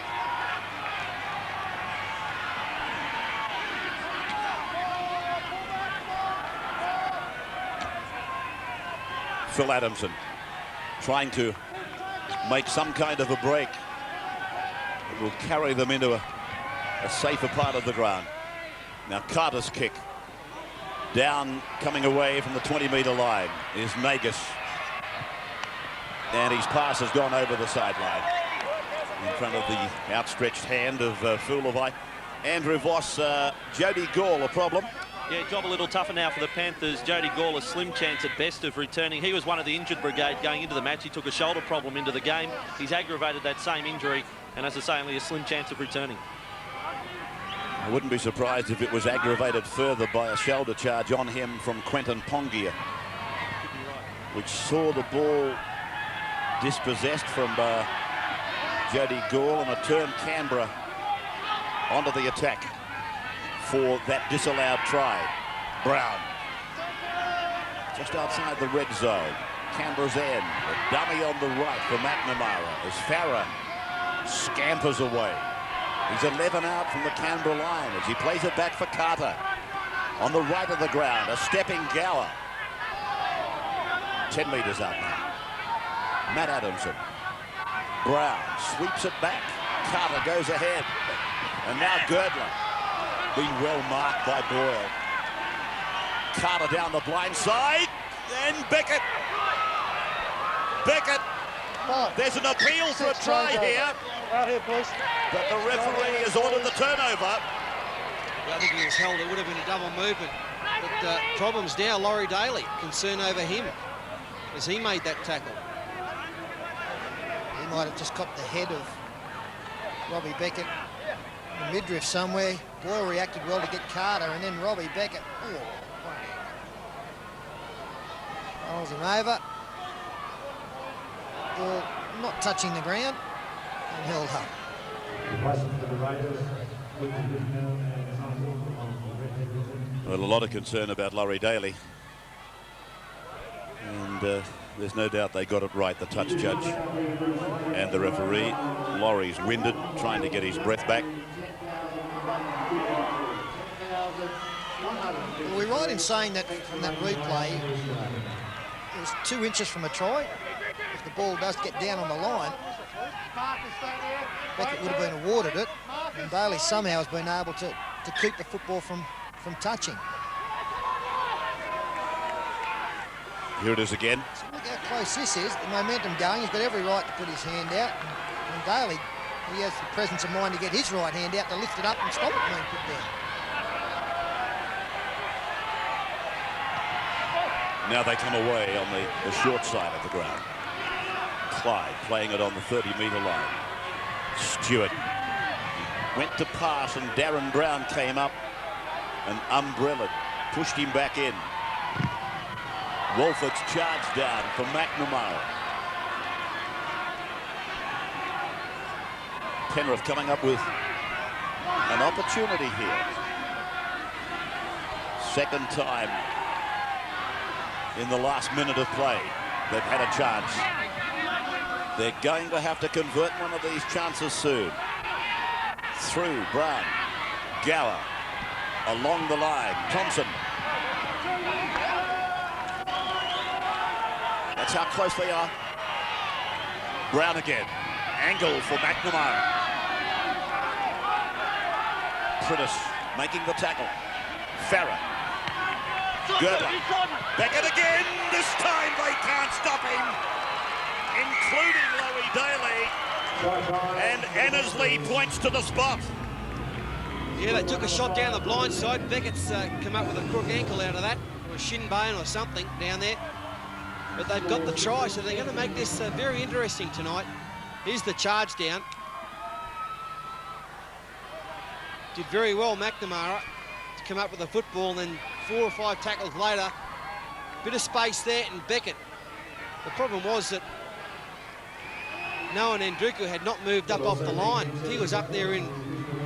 Phil Adamson trying to make some kind of a break that will carry them into a safer part of the ground. Now Carter's kick down, coming away from the 20-metre line is Nagus, and his pass has gone over the sideline in front of the outstretched hand of Fulawai. Andrew Voss, Jody Gall, a problem. Yeah, job a little tougher now for the Panthers. Jody Gall, a slim chance at best of returning. He was one of the injured brigade going into the match. He took a shoulder problem into the game. He's aggravated that same injury, and as I say, only a slim chance of returning. I wouldn't be surprised if it was aggravated further by a shoulder charge on him from Quentin Pongia, which saw the ball dispossessed from Jody Gall, and it turned Canberra onto the attack for that disallowed try. Brown just outside the red zone. Canberra's end. A dummy on the right for McNamara as Farah scampers away. He's 11 out from the Canberra line as he plays it back for Carter. On the right of the ground, a stepping Gower. 10 metres out now. Matt Adamson. Brown sweeps it back. Carter goes ahead. And now Girdler. Being well marked by Boyle. Carter down the blind side. And Beckett. Beckett. There's an appeal for a try here. Out here, please. But the referee has ordered the turnover. I think he was held. It would have been a double movement. But problems now, Laurie Daly. Concern over him as he made that tackle. He might have just copped the head of Robbie Beckett in the midriff somewhere. Boyle reacted well to get Carter, and then Robbie Beckett. Rolls him over. Ball not touching the ground and held up. Well, a lot of concern about Laurie Daly. And there's no doubt they got it right, the touch judge and the referee. Laurie's winded, trying to get his breath back. Well, we're right in saying that from that replay, it was 2 inches from a try. If the ball does get down on the line, Beckett would have been awarded it, and Daly somehow has been able to keep the football from touching. Here it is again. So look how close this is. The momentum going. He's got every right to put his hand out. And Daly, he has the presence of mind to get his right hand out to lift it up and stop it being put down. Now they come away on the short side of the ground. Clyde playing it on the 30-metre line. Stewart went to pass, and Darren Brown came up and umbrellaed, pushed him back in. Wolford's charged down for McNamara. Penrith coming up with an opportunity here. Second time in the last minute of play they've had a chance. They're going to have to convert one of these chances soon. Through Brown. Gower. Along the line. Thompson. That's how close they are. Brown again. Angle for McNamara. Prentice making the tackle. Farah. Girdler. Beckett again. This time they can't stop him, including Lowie Daly. And Annesley points to the spot. Yeah, they took a shot down the blind side. Beckett's come up with a crook ankle out of that, or a shin bone or something down there. But they've got the try, so they're going to make this very interesting tonight. Here's the charge down. Did very well, McNamara, to come up with a football, and then 4 or 5 tackles later, bit of space there, and Beckett. The problem was that Noah Ndruku had not moved up off the line. If he was up there in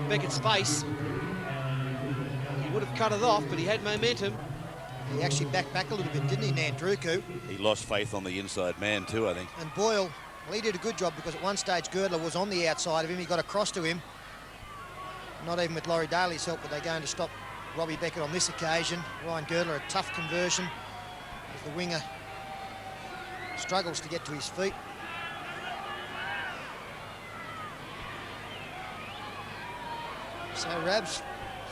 Beckett's face, he would have cut it off, but he had momentum. He actually backed back a little bit, didn't he, Ndruku? He lost faith on the inside man too, I think. And Boyle, well, he did a good job, because at one stage Girdler was on the outside of him. He got across to him. Not even with Laurie Daly's help, but they're going to stop Robbie Beckett on this occasion. Ryan Girdler, a tough conversion, as the winger struggles to get to his feet. So Rabs,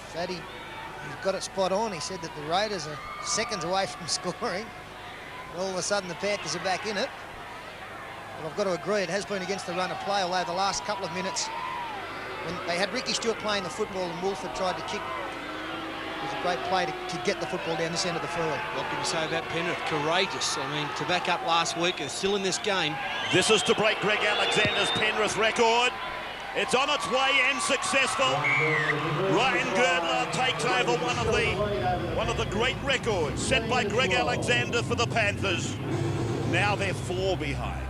Fatty, he's got it spot on. He said that the Raiders are seconds away from scoring. All of a sudden the Panthers are back in it. But I've got to agree, it has been against the run of play, although the last couple of minutes, when they had Ricky Stewart playing the football and Wolford tried to kick, it was a great play to get the football down this end of the field. What can you say about Penrith? Courageous. I mean, to back up last week, they're still in this game. This is to break Greg Alexander's Penrith record. It's on its way and successful. Ryan Girdler takes over one of the great records set by Greg Alexander for the Panthers. Now they're 4 behind.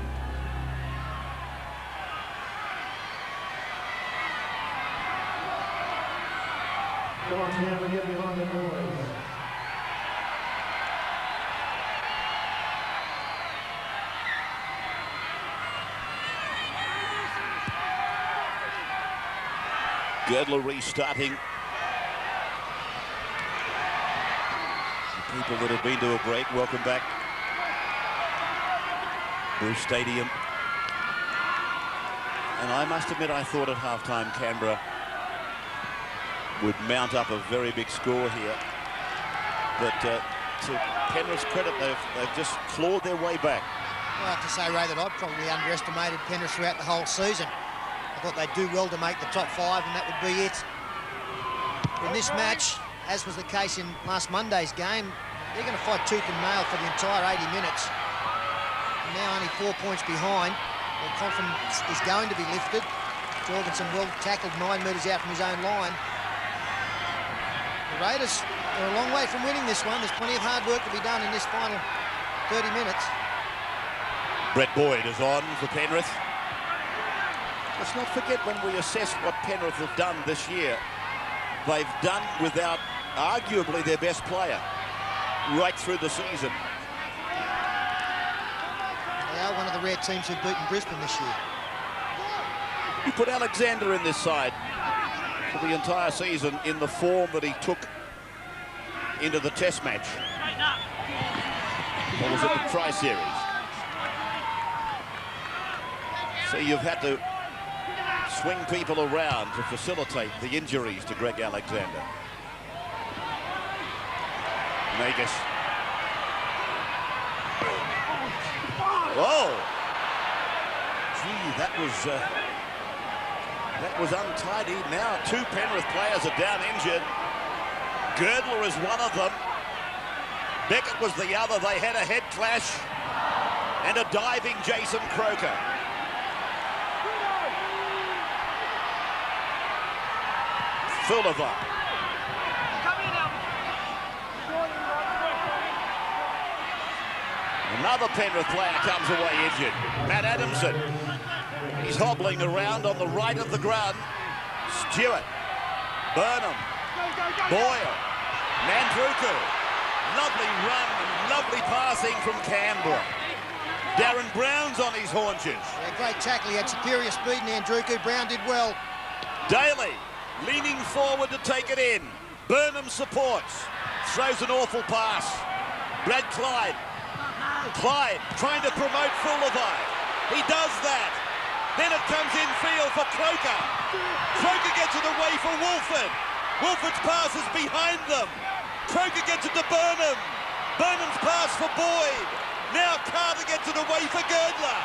Come on, Canberra, get behind the boys. Girdler restarting. The people that have been to a break, welcome back. Bruce Stadium. And I must admit, I thought at halftime Canberra would mount up a very big score here. But to Penrith's credit, they've just clawed their way back. Well, I have to say, Ray, that I've probably underestimated Penrith throughout the whole season. I thought they'd do well to make the top 5, and that would be it. In this match, as was the case in last Monday's game, they're going to fight tooth and nail for the entire 80 minutes. And now only 4 points behind. Their confidence is going to be lifted. Jorgensen well tackled 9 metres out from his own line. The Raiders are a long way from winning this one. There's plenty of hard work to be done in this final 30 minutes. Brett Boyd is on for Penrith. Let's not forget, when we assess what Penrith have done this year, they've done without arguably their best player right through the season. They are one of the rare teams who've beaten Brisbane this year. You put Alexander in this side for the entire season in the form that he took into the Test match. Or was it the Tri-Series? So you've had to swing people around to facilitate the injuries to Greg Alexander. Nagus. Oh! Gee, that was untidy. Now 2 Penrith players are down injured. Girdler is one of them. Beckett was the other. They had a head clash and a diving Jason Croker. Fullerva. Another Penrith player comes away injured. Matt Adamson. He's hobbling around on the right of the ground. Stewart. Burnham. Boyle. Ndruku. Lovely run and lovely passing from Canberra. Darren Brown's on his haunches. Yeah, great tackle. He had superior speed in Ndruku. Brown did well. Daly leaning forward to take it in. Burnham supports. Throws an awful pass. Brad Clyde. Clyde trying to promote Fullerby. He does that. Then it comes infield for Croker. Croker gets it away for Wolford. Wolford's pass is behind them. Croker gets it to Burnham. Burnham's pass for Boyd. Now Carter gets it away for Girdler.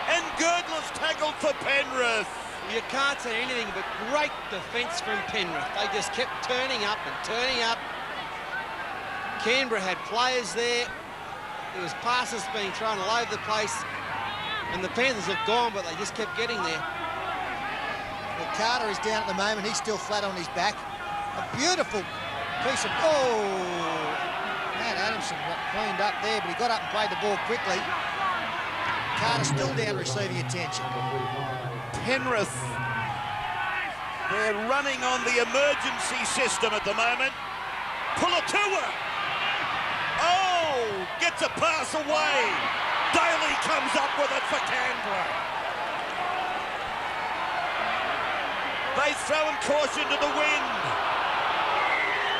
And Girdler's tackled for Penrith. You can't say anything but great defence from Penrith. They just kept turning up and turning up. Canberra had players there. There was passes being thrown all over the place. And the Panthers have gone, but they just kept getting there. Well, Carter is down at the moment. He's still flat on his back. A beautiful piece of... Oh! Matt Adamson got cleaned up there, but he got up and played the ball quickly. Carter still down receiving attention. Penrith, they're running on the emergency system at the moment. Pulatua. Oh, gets a pass away. Daly comes up with it for Canberra. They've thrown caution to the wind.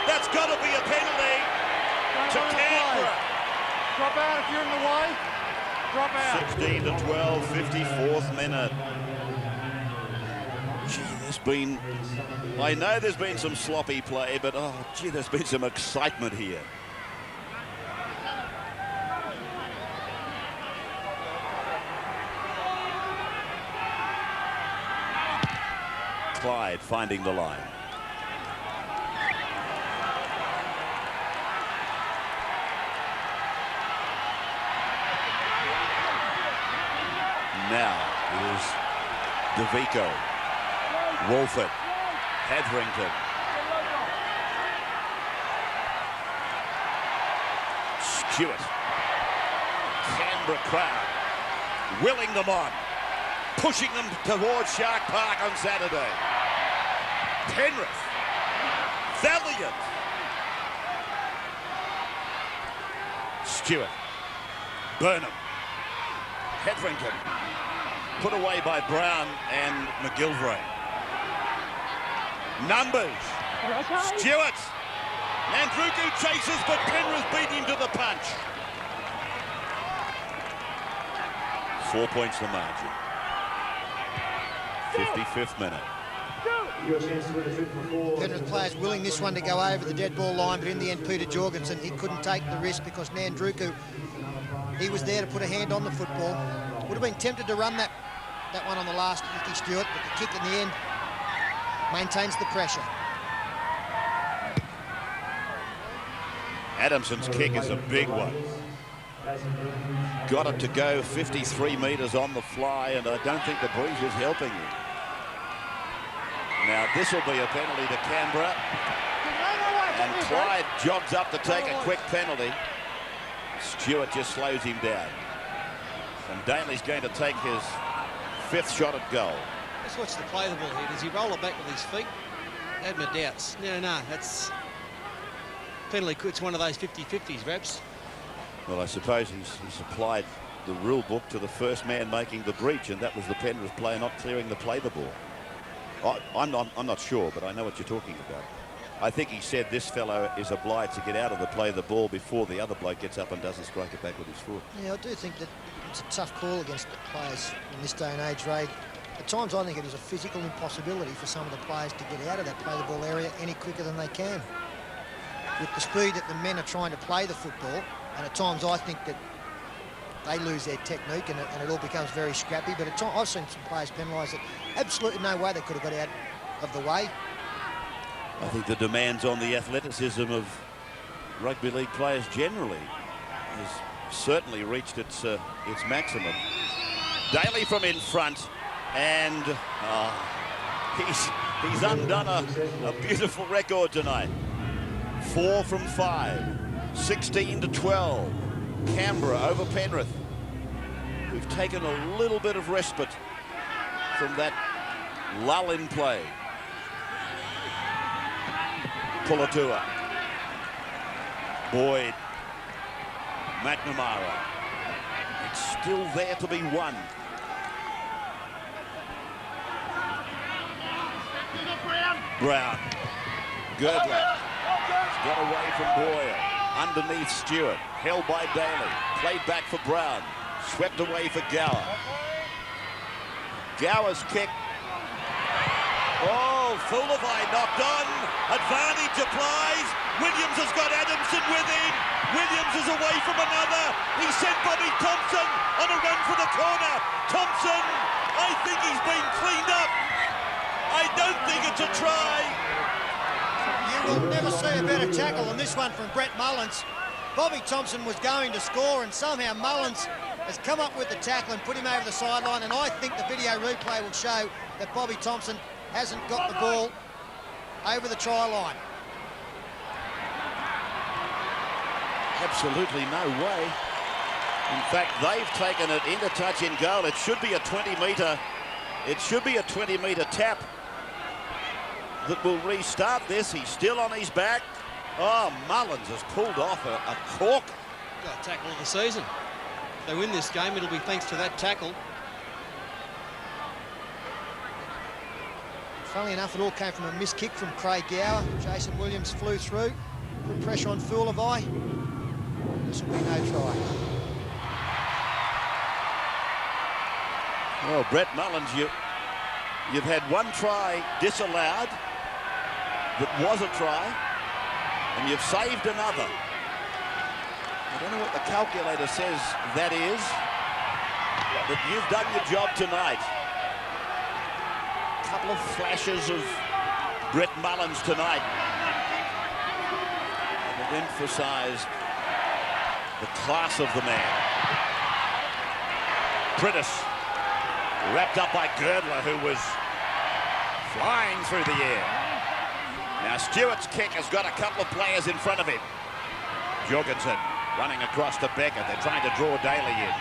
That's got to be a penalty to Canberra. Drop out if you're in the way. Drop out. 16 to 12, 54th minute. Gee, there's been... I know there's been some sloppy play, but oh, gee, there's been some excitement here. Clyde finding the line. Now it is DeVico, Wolford, Hetherington. Stewart. Canberra crowd willing them on, pushing them towards Shark Park on Saturday. Penrith, valiant. Stewart, Burnham, Hetherington, put away by Brown and McGilvray. Numbers, Stewart, Nandruku chases, but Penrith beat him to the punch. 4 points the margin. 55th minute. Penrith players willing this one to go over the dead ball line, but in the end, Peter Jorgensen, he couldn't take the risk because Nandruku, he was there to put a hand on the football. Would have been tempted to run that one on the last Ricky Stewart, but the kick in the end maintains the pressure. Adamson's kick is a big one. Got it to go 53 metres on the fly, and I don't think the breeze is helping him. Now this will be a penalty to Canberra, and Clyde jogs up to take a quick penalty. Stewart just slows him down, and Daly's going to take his 5th shot at goal. Let's watch the play the ball here. Does he roll it back with his feet? I had my doubts. No, that's penalty. It's one of those 50-50s, Raps. Well, I suppose he's applied the rule book to the first man making the breach, and that was the Penrith player not clearing the play the ball. I'm not sure, but I know what you're talking about. I think he said this fellow is obliged to get out of the play the ball before the other bloke gets up and doesn't strike it back with his foot. Yeah, I do think that it's a tough call against the players in this day and age, Ray. At times, I think it is a physical impossibility for some of the players to get out of that play the ball area any quicker than they can. With the speed that the men are trying to play the football, and at times I think that they lose their technique and it all becomes very scrappy. But at times, I've seen some players penalised that absolutely no way they could have got out of the way. I think the demands on the athleticism of rugby league players generally has certainly reached its maximum. Daly from in front, and he's undone a beautiful record tonight. 4 from 5, 16 to 12. Canberra over Penrith. We've taken a little bit of respite from that lull in play. Pulatua, Boyd, McNamara. It's still there to be won. Brown, Girdler, got away from Boyle. underneath Stewart. Held by Daly. Played back for Brown. Swept away for Gower. Gower's kick. Oh, Fullerby knocked on. Advantage applies. Williams has got Adamson with him. Williams is away from another. He sent Bobby Thompson on a run for the corner. Thompson, I think he's been cleaned up. I don't think it's a try. You will never see a better tackle than this one from Brett Mullins. Bobby Thompson was going to score, and somehow Mullins has come up with the tackle and put him over the sideline, and I think the video replay will show that Bobby Thompson hasn't got the ball over the try line. Absolutely no way. In fact, they've taken it into touch in goal. It should be a 20-metre. It should be a 20-metre tap that will restart this. He's still on his back. Oh, Mullins has pulled off a cork. Got a tackle of the season. If they win this game, it'll be thanks to that tackle. Funnily enough, it all came from a missed kick from Craig Gower. Jason Williams flew through, put pressure on Fullerby. This will be no try. Well, Brett Mullins, you've had one try disallowed that was a try, and you've saved another. I don't know what the calculator says that is, but you've done your job tonight. A couple of flashes of Brett Mullins tonight, and it emphasised the class of the man. Prittis, wrapped up by Girdler, who was flying through the air. Now Stewart's kick has got a couple of players in front of him. Jorgensen running across to Beckett. They're trying to draw Daly in.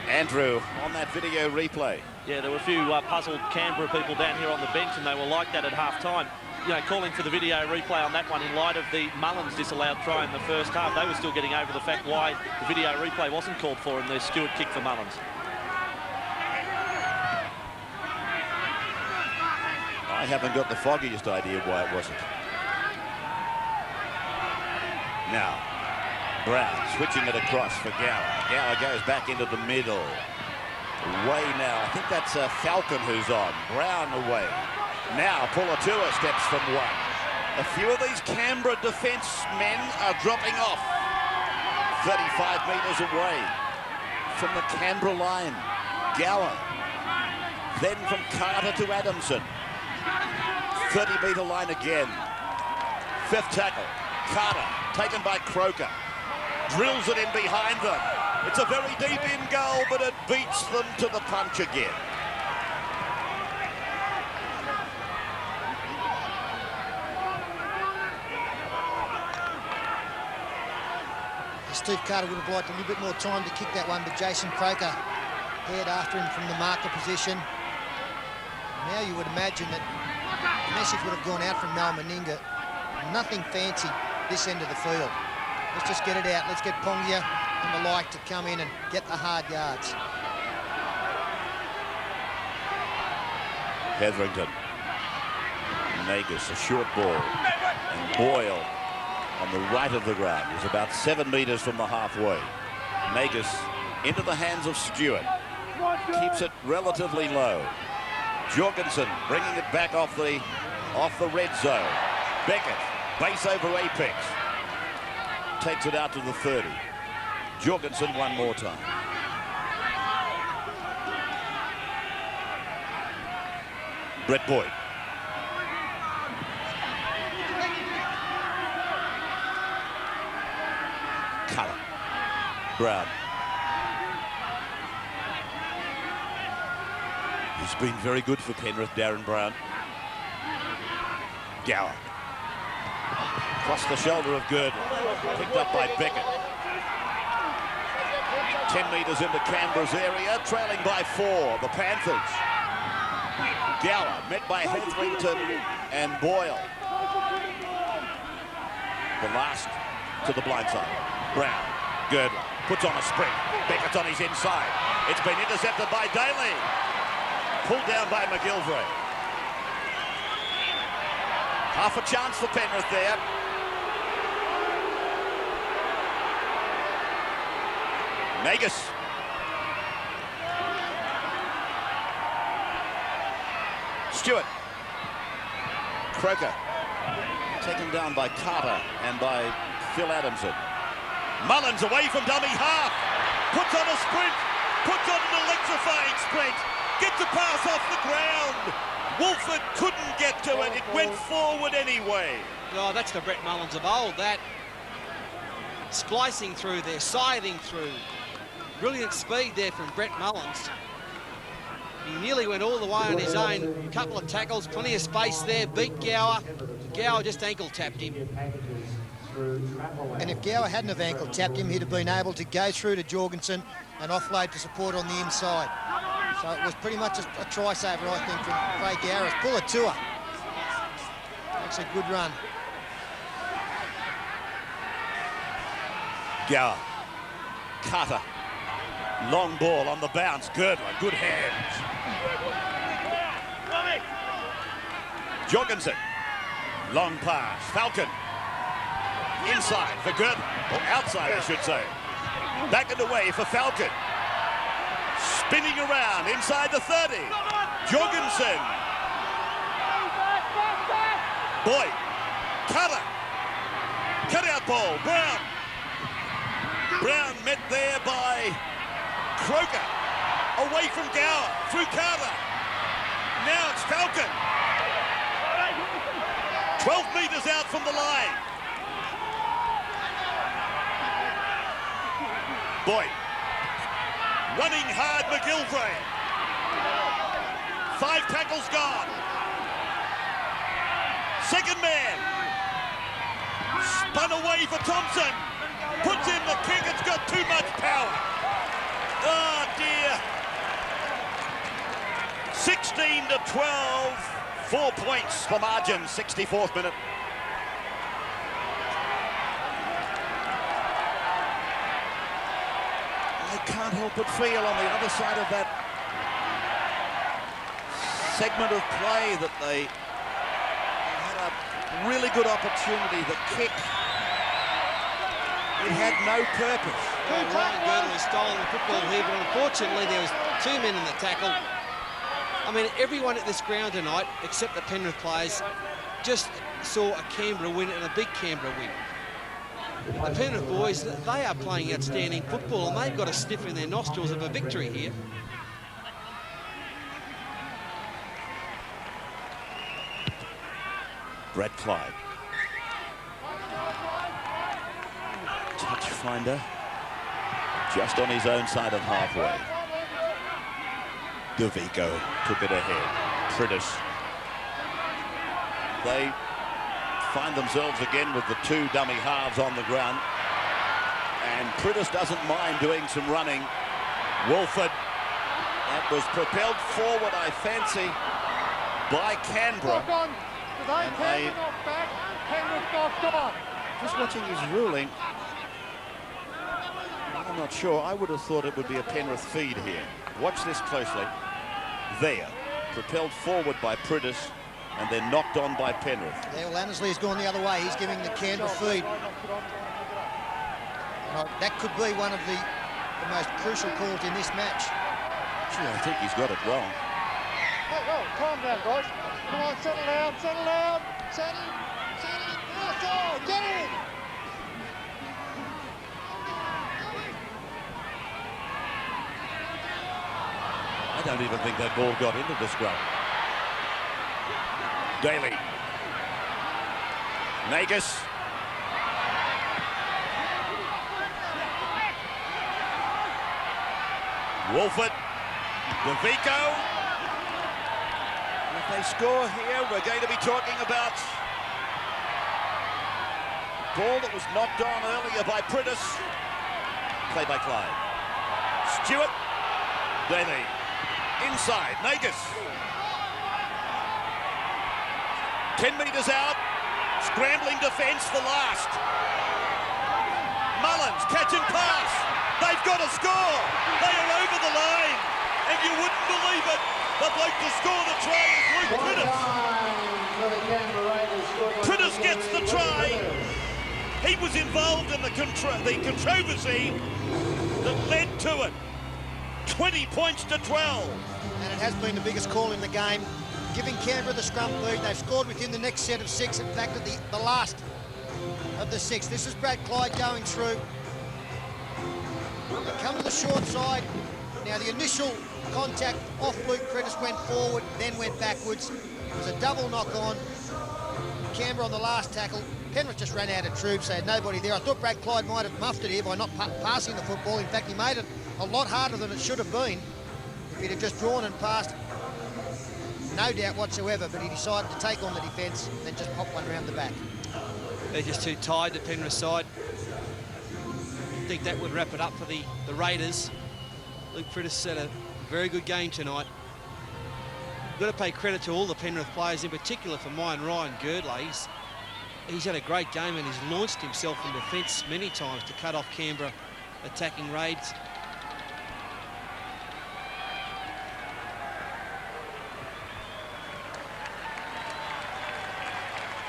Andrew on that video replay. Yeah, there were a few puzzled Canberra people down here on the bench, and they were like that at half-time. You know, calling for the video replay on that one in light of the Mullins disallowed try in the first half. They were still getting over the fact why the video replay wasn't called for in the Stewart kick for Mullins. I haven't got the foggiest idea why it wasn't. Now, Brown switching it across for Gower. Gower goes back into the middle. Away now. I think that's Falcon who's on. Brown away. Now Pulatua steps from one. A few of these Canberra defence men are dropping off. 35 metres away from the Canberra line. Gower. Then from Carter to Adamson. 30-metre line again. Fifth tackle. Carter taken by Croker. Drills it in behind them. It's a very deep in goal, but it beats them to the punch again. Steve Carter would have liked a little bit more time to kick that one, but Jason Croker head after him from the marker position. Now you would imagine that the message would have gone out from Noel Meninga. Nothing fancy this end of the field. Let's just get it out. Let's get Pongia and the like to come in and get the hard yards. Hetherington. Nagus, a short ball. And Boyle on the right of the ground. He's about 7 metres from the halfway. Nagus into the hands of Stewart. Keeps it relatively low. Jorgensen bringing it back off the red zone. Beckett, base over Apex. Takes it out to the 30. Jorgensen one more time. Brett Boyd. Cullen. Brown. He's been very good for Penrith, Darren Brown. Gower. Across the shoulder of Girdler. Picked up by Beckett. 10 metres into Canberra's area, trailing by 4, the Panthers. Gower met by Hetherington and Boyle. The last to the blind side. Brown, Girdler, puts on a sprint. Beckett's on his inside. It's been intercepted by Daly. Pulled down by McGilvray. Half a chance for Penrith there. Nagus. Stewart. Croker. Taken down by Carter and by Phil Adamson. Mullins away from dummy half. Puts on a sprint. Puts on an electrifying sprint. Gets a pass off the ground. Wolford couldn't get to it. It went forward anyway. Oh, that's the Brett Mullins of old. That splicing through there, scything through. Brilliant speed there from Brett Mullins. He nearly went all the way on his own. A couple of tackles, plenty of space there. Beat Gower. Gower just ankle tapped him. And if Gower hadn't have ankle tapped him, he'd have been able to go through to Jorgensen and offload to support on the inside. So it was pretty much a try-saver, I think, from Craig Gower. Pull a tour. That's a good run. Gower. Carter. Long ball on the bounce. Good one. Good hands. Jorgensen. Long pass. Falcon. Inside for good. Or outside, I should say. Back and away for Falcon. Spinning around inside the 30. Jorgensen. Boyd. Cutter. Cut out ball. Brown. Brown met there by Croker. Away from Gower. Through Carter. Now it's Falcon. 12 metres out from the line. Boyd. Running hard, McGilvray. 5 tackles gone. Second man. Spun away for Thompson. Puts in the kick. It's got too much power. Oh, dear. 16 to 12. 4 points for margin. 64th minute. I can't help but feel on the other side of that segment of play that they had a really good opportunity. The kick, it had no purpose. Well, Ryan Girdle has stolen the football here, but unfortunately there was 2 men in the tackle. I mean, everyone at this ground tonight, except the Penrith players, just saw a Canberra win and a big Canberra win. The Penrith boys, they are playing outstanding football and they've got a sniff in their nostrils of a victory here. Brad Clyde. Touch finder. Just on his own side of halfway. DeVico took it ahead. Priddis. They find themselves again with the 2 dummy halves on the ground. And Priddis doesn't mind doing some running. Wolford. That was propelled forward, I fancy, by Canberra. And they, just watching his ruling, I'm not sure. I would have thought it would be a Penrith feed here. Watch this closely. There. Propelled forward by Priddis and then knocked on by Penrith. Yeah, well, Annesley has gone the other way. He's giving the Canberra feed. That could be one of the most crucial calls in this match. Gee, I think he's got it wrong. Oh, calm down, guys. Come on, settle down, settle down. Settle. Yes, oh, get in. I don't even think that ball got into the scrum. Daly. Nagus. Wolford. DeVico. And if they score here, we're going to be talking about ball that was knocked on earlier by Priddis. Play by Clyde. Stewart. Daly. Inside. Nagus. 10 metres out. Scrambling defence for last. Mullins, catch and pass. They've got to score. They are over the line. And you wouldn't believe it. The bloke to score the try is Luke Priddis. Time for the Canberra Raiders. Priddis gets the try. He was involved in the controversy that led to it. 20 points to 12. And it has been the biggest call in the game, giving Canberra the scrum lead. They've scored within the next set of 6, in fact, at the last of the 6. This is Brad Clyde going through. They come to the short side. Now, the initial contact off Luke Priddis went forward, then went backwards. It was a double knock-on. Canberra on the last tackle. Penrith just ran out of troops. They had nobody there. I thought Brad Clyde might have muffed it here by not passing the football. In fact, he made it a lot harder than it should have been if he'd have just drawn and passed. No doubt whatsoever, but he decided to take on the defence and then just pop one around the back. They're just too tired, the Penrith side. I think that would wrap it up for the Raiders. Luke Priddis had a very good game tonight. Got to pay credit to all the Penrith players, in particular for mine, Ryan Girdler. He's had a great game and he's launched himself in defence many times to cut off Canberra attacking raids.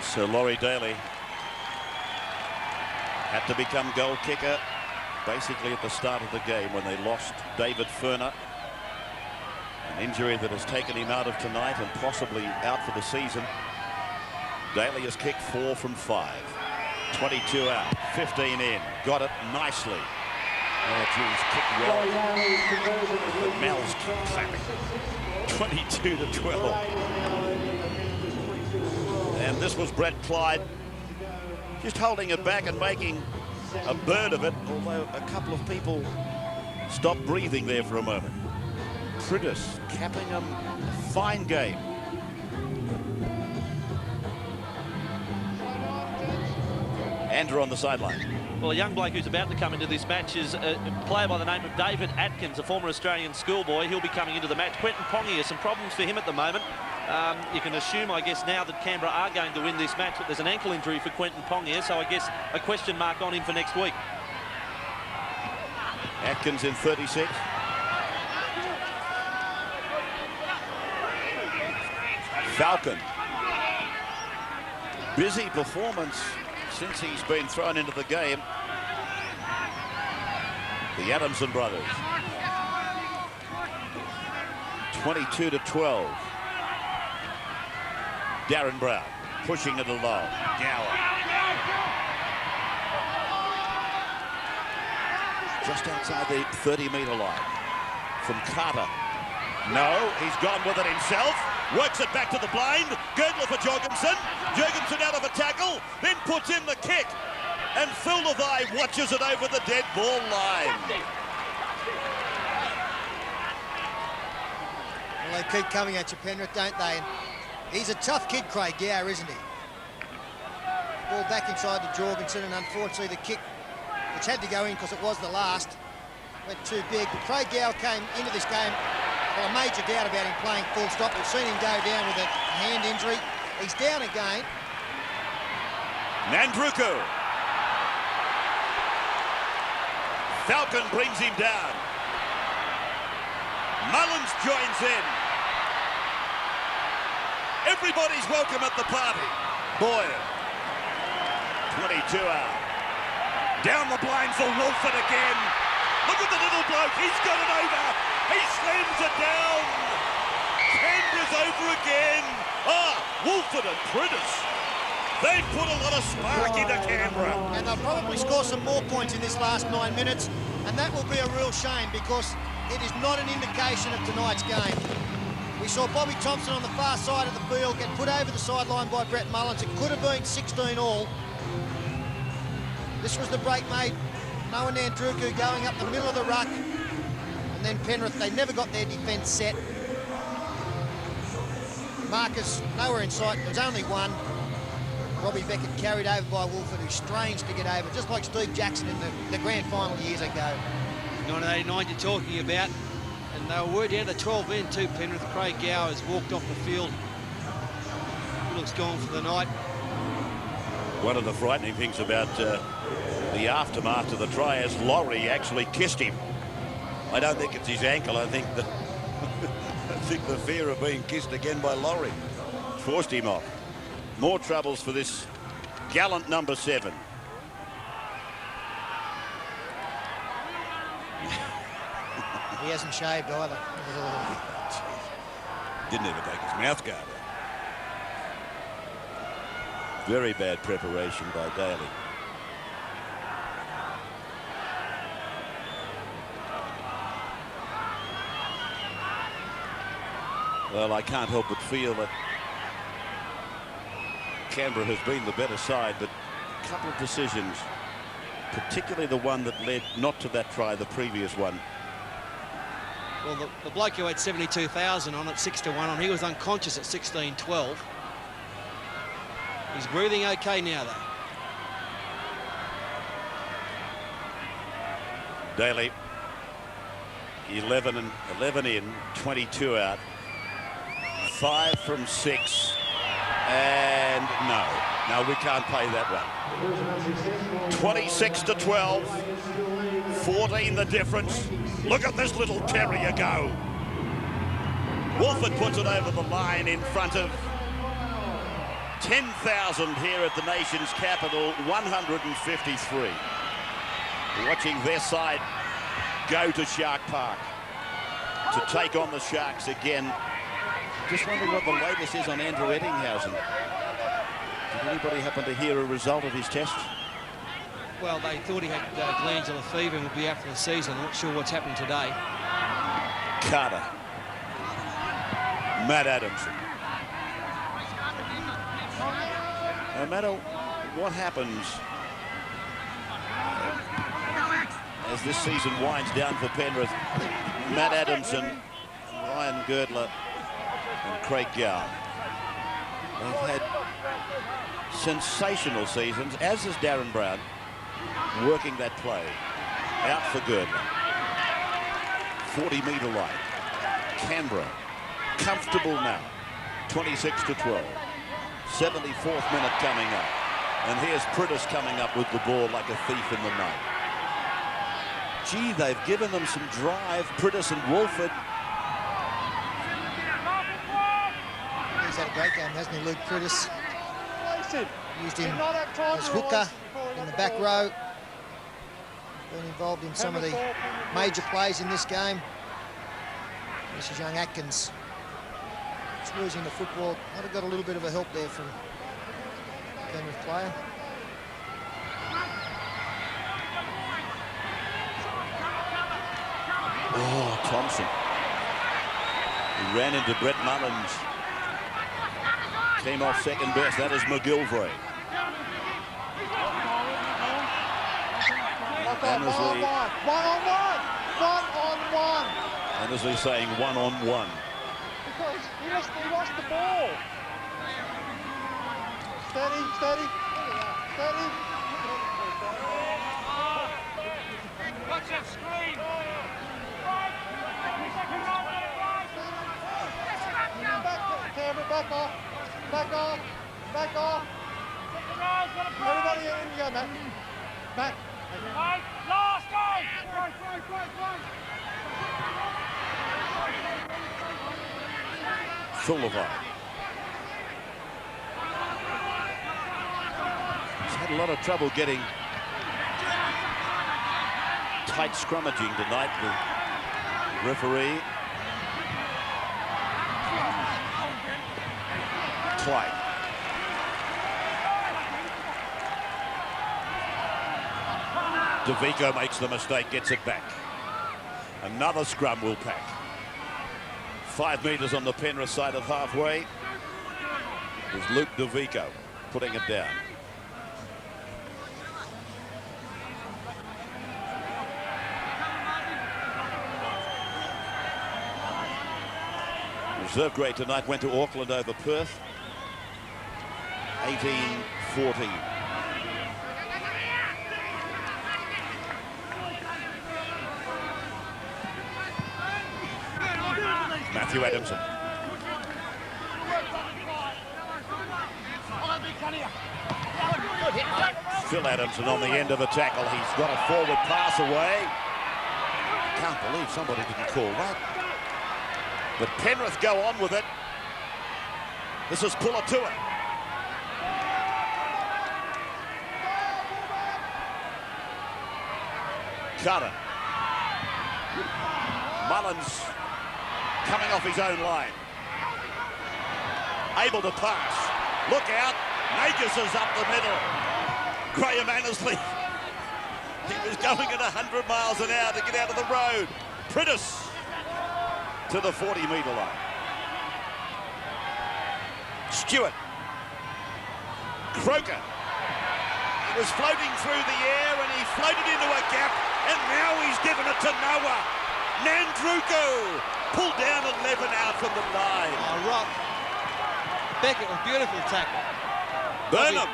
So Laurie Daly had to become goal kicker basically at the start of the game when they lost David Furner. An injury that has taken him out of tonight and possibly out for the season. Daly has kicked 4 from 5. 22 out, 15 in. Got it nicely. Oh, geez, kicked well. But Mel's clapping. 22 to 12. And this was Brett Clyde just holding it back and making a bird of it, although a couple of people stopped breathing there for a moment. Priddis capping a fine game. Andrew on the sideline. Well, a young bloke who's about to come into this match is a player by the name of David Atkins, a former Australian schoolboy. He'll be coming into the match. Quentin Pongia, some problems for him at the moment. You can assume, I guess, now that Canberra are going to win this match, that there's an ankle injury for Quentin Pongia, so I guess a question mark on him for next week. Atkins in 36. Falcon. Busy performance since he's been thrown into the game. The Adamson brothers. 22 to 12. Darren Brown pushing it along. Gower. Just outside the 30-metre line. From Carter. No, he's gone with it himself. Works it back to the blind. Girdler for Jorgensen. Jorgensen out of a tackle. Then puts in the kick. And Phil Levi watches it over the dead ball line. Well, they keep coming at you, Penrith, don't they? And he's a tough kid, Craig Gower, isn't he? Ball back inside to Jorgensen, and unfortunately the kick, which had to go in because it was the last, went too big. But Craig Gower came into this game, well, a major doubt about him playing full stop. We've seen him go down with a hand injury. He's down again. Nandruku. Falcon brings him down. Mullins joins in. Everybody's welcome at the party. Boyle. 22 out. Down the blind for Wolford again. Look at the little bloke. He's got it over. He slams it down. Canberra's over again. Wolford and Priddis. They've put a lot of spark into Canberra. And they'll probably score some more points in this last 9 minutes. And that will be a real shame because it is not an indication of tonight's game. We saw Bobby Thompson on the far side of the field get put over the sideline by Brett Mullins. It could have been 16 all. This was the break made. Noah Nandruku going up the middle of the ruck. And then Penrith, they never got their defence set. Marcus nowhere in sight. There was only one. Robbie Beckett carried over by Wolford, who's strange to get over, just like Steve Jackson in the grand final years ago. 1989 you're talking about, and they were down to 12 men too, Penrith. Craig Gower has walked off the field. He looks gone for the night. One of the frightening things about the aftermath of the try is Laurie actually kissed him. I don't think it's his ankle. I think the I think the fear of being kissed again by Laurie forced him off. More troubles for this gallant number 7. He hasn't shaved either. Didn't even take his mouth guard off. Very bad preparation by Daly. Well, I can't help but feel that Canberra has been the better side, but a couple of decisions, particularly the one that led not to that try, the previous one. Well, the bloke who had 72,000 on at 6-1 on, he was unconscious at 16-12. He's breathing okay now, though. Daly, 11 in, 22 out. 5 from 6, and no, we can't play that one. 26-12, 14 the difference. Look at this little terrier go. Wolford puts it over the line in front of 10,000 here at the nation's capital, 153. Watching their side go to Shark Park to take on the Sharks again. Just wondering what the latest is on Andrew Eddinghausen. Did anybody happen to hear a result of his test? Well, they thought he had glandular fever and would be out for the season. I'm not sure what's happened today. Carter. Matt Adamson. No matter what happens as this season winds down for Penrith, Matt Adamson, Ryan Girdler and Craig Gow, they've had sensational seasons, as is Darren Brown, working that play. Out for Girdler. 40-metre line. Canberra comfortable now. 26-12. 74th minute coming up. And here's Priddis coming up with the ball like a thief in the night. Gee, they've given them some drive, Priddis and Wolford. He's had a great game, hasn't he, Luke Priddis? Used him as hooker in the back row. Been involved in some of the major plays in this game. This is young Atkins. Just losing the football. Might have got a little bit of a help there from the Penrith player. Oh, Thompson. He ran into Brett Mullins. Came off second best. That is McGilvray. One-on-one. And as they're saying, one-on-one. Because he lost the ball. Steady. Watch that screen. Canberra, back off. Everybody in you go, Matt. Matt. Last guy. Sullivan. He's had a lot of trouble getting tight scrummaging tonight. The referee. Clyde. DeVico makes the mistake, gets it back. Another scrum will pack. 5 metres on the Penrith side of halfway. There's Luke DeVico putting it down. Reserve grade tonight went to Auckland over Perth. 18-14. Matthew Adamson. Phil Adamson on the end of a tackle. He's got a forward pass away. Can't believe somebody didn't call that. But Penrith go on with it. This is Pulatua. Cutter. Mullins coming off his own line. Able to pass. Look out. Nagus is up the middle. Graham Annesley. He was going at 100 miles an hour to get out of the road. Prentice to the 40-metre line. Stewart. Croker. He was floating through the air and he floated into a gap, and now he's given it to Noah. Nandruko pulled down 11 out from the line. Oh, Rob. Beckett, a beautiful tackle. Burnham.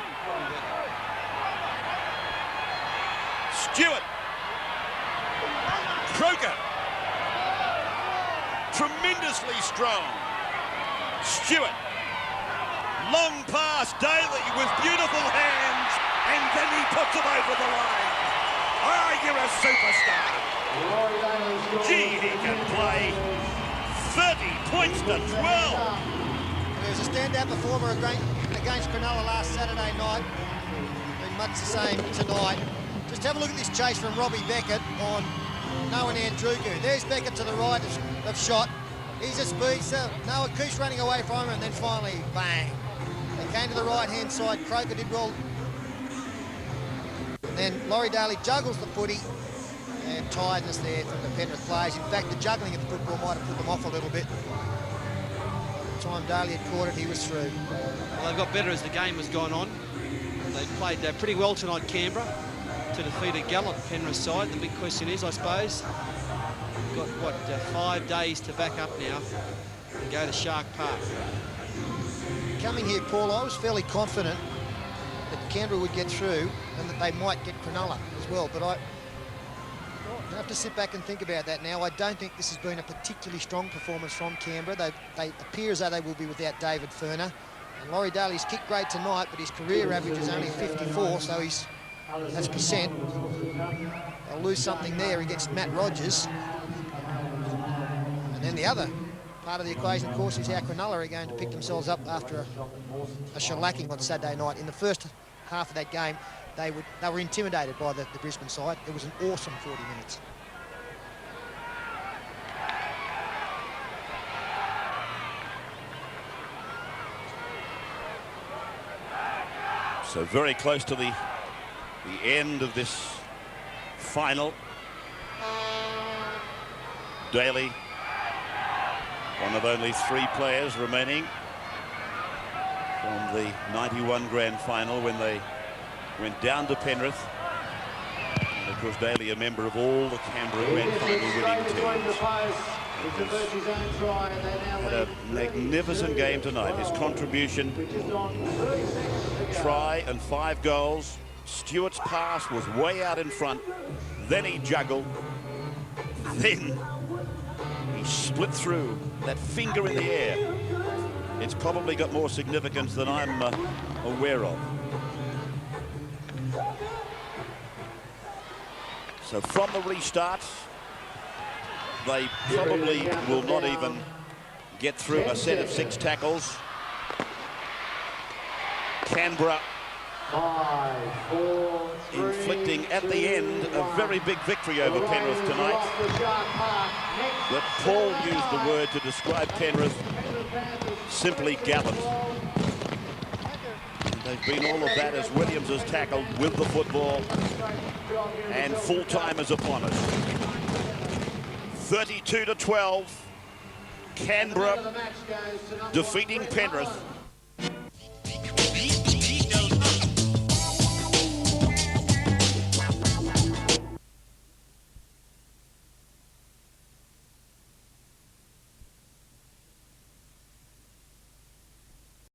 Stewart. Croker. Tremendously strong. Stewart. Long pass, Daly with beautiful hands, and then he puts it over the line. Ah, you're a superstar. Gee, he can play. 30 points to 12. There was a standout performer against Cronulla last Saturday night. Been much the same tonight. Just have a look at this chase from Robbie Beckett on Noah Nandruku. There's Beckett to the right of shot. He's a speedster. Noah keeps running away from him, and then finally, bang. They came to the right-hand side. Croker did well. And then Laurie Daly juggles the footy, and tiredness there from the Penrith players. In fact, the juggling of the football might have put them off a little bit. By the time Daly had caught it, he was through. Well, they've got better as the game has gone on. They played pretty well tonight, Canberra, to defeat a gallant Penrith side. The big question is, I suppose, got, 5 days to back up now and go to Shark Park. Coming here, Paul, I was fairly confident that Canberra would get through and that they might get Cronulla as well, but I have to sit back and think about that now. I don't think this has been a particularly strong performance from Canberra. They appear as though they will be without David Furner. And Laurie Daly's kicked great tonight, but his career average is only 54, so that's percent. They'll lose something there against Matt Rogers. And then the other part of the equation, of course, is how Cronulla are going to pick themselves up after a shellacking on Saturday night. In the first half of that game, they were intimidated by the Brisbane side. It was an awesome 40 minutes. So very close to the end of this final. Daly, one of only 3 players remaining from the 91 grand final when they went down to Penrith. And of course, Daly, a member of all the Canberra grand final winning teams. Had a magnificent game tonight. His contribution, try and 5 goals. Stewart's pass was way out in front. Then he juggled. Then he split through that finger in the air. It's probably got more significance than I'm aware of. So from the restart, they probably will not even get through a set of 6 tackles. Canberra inflicting at the end a very big victory over Penrith tonight. But Paul used the word to describe Penrith, simply gallant. They've been all of that as Williams has tackled with the football, and full time is upon us. 32-12, Canberra defeating Penrith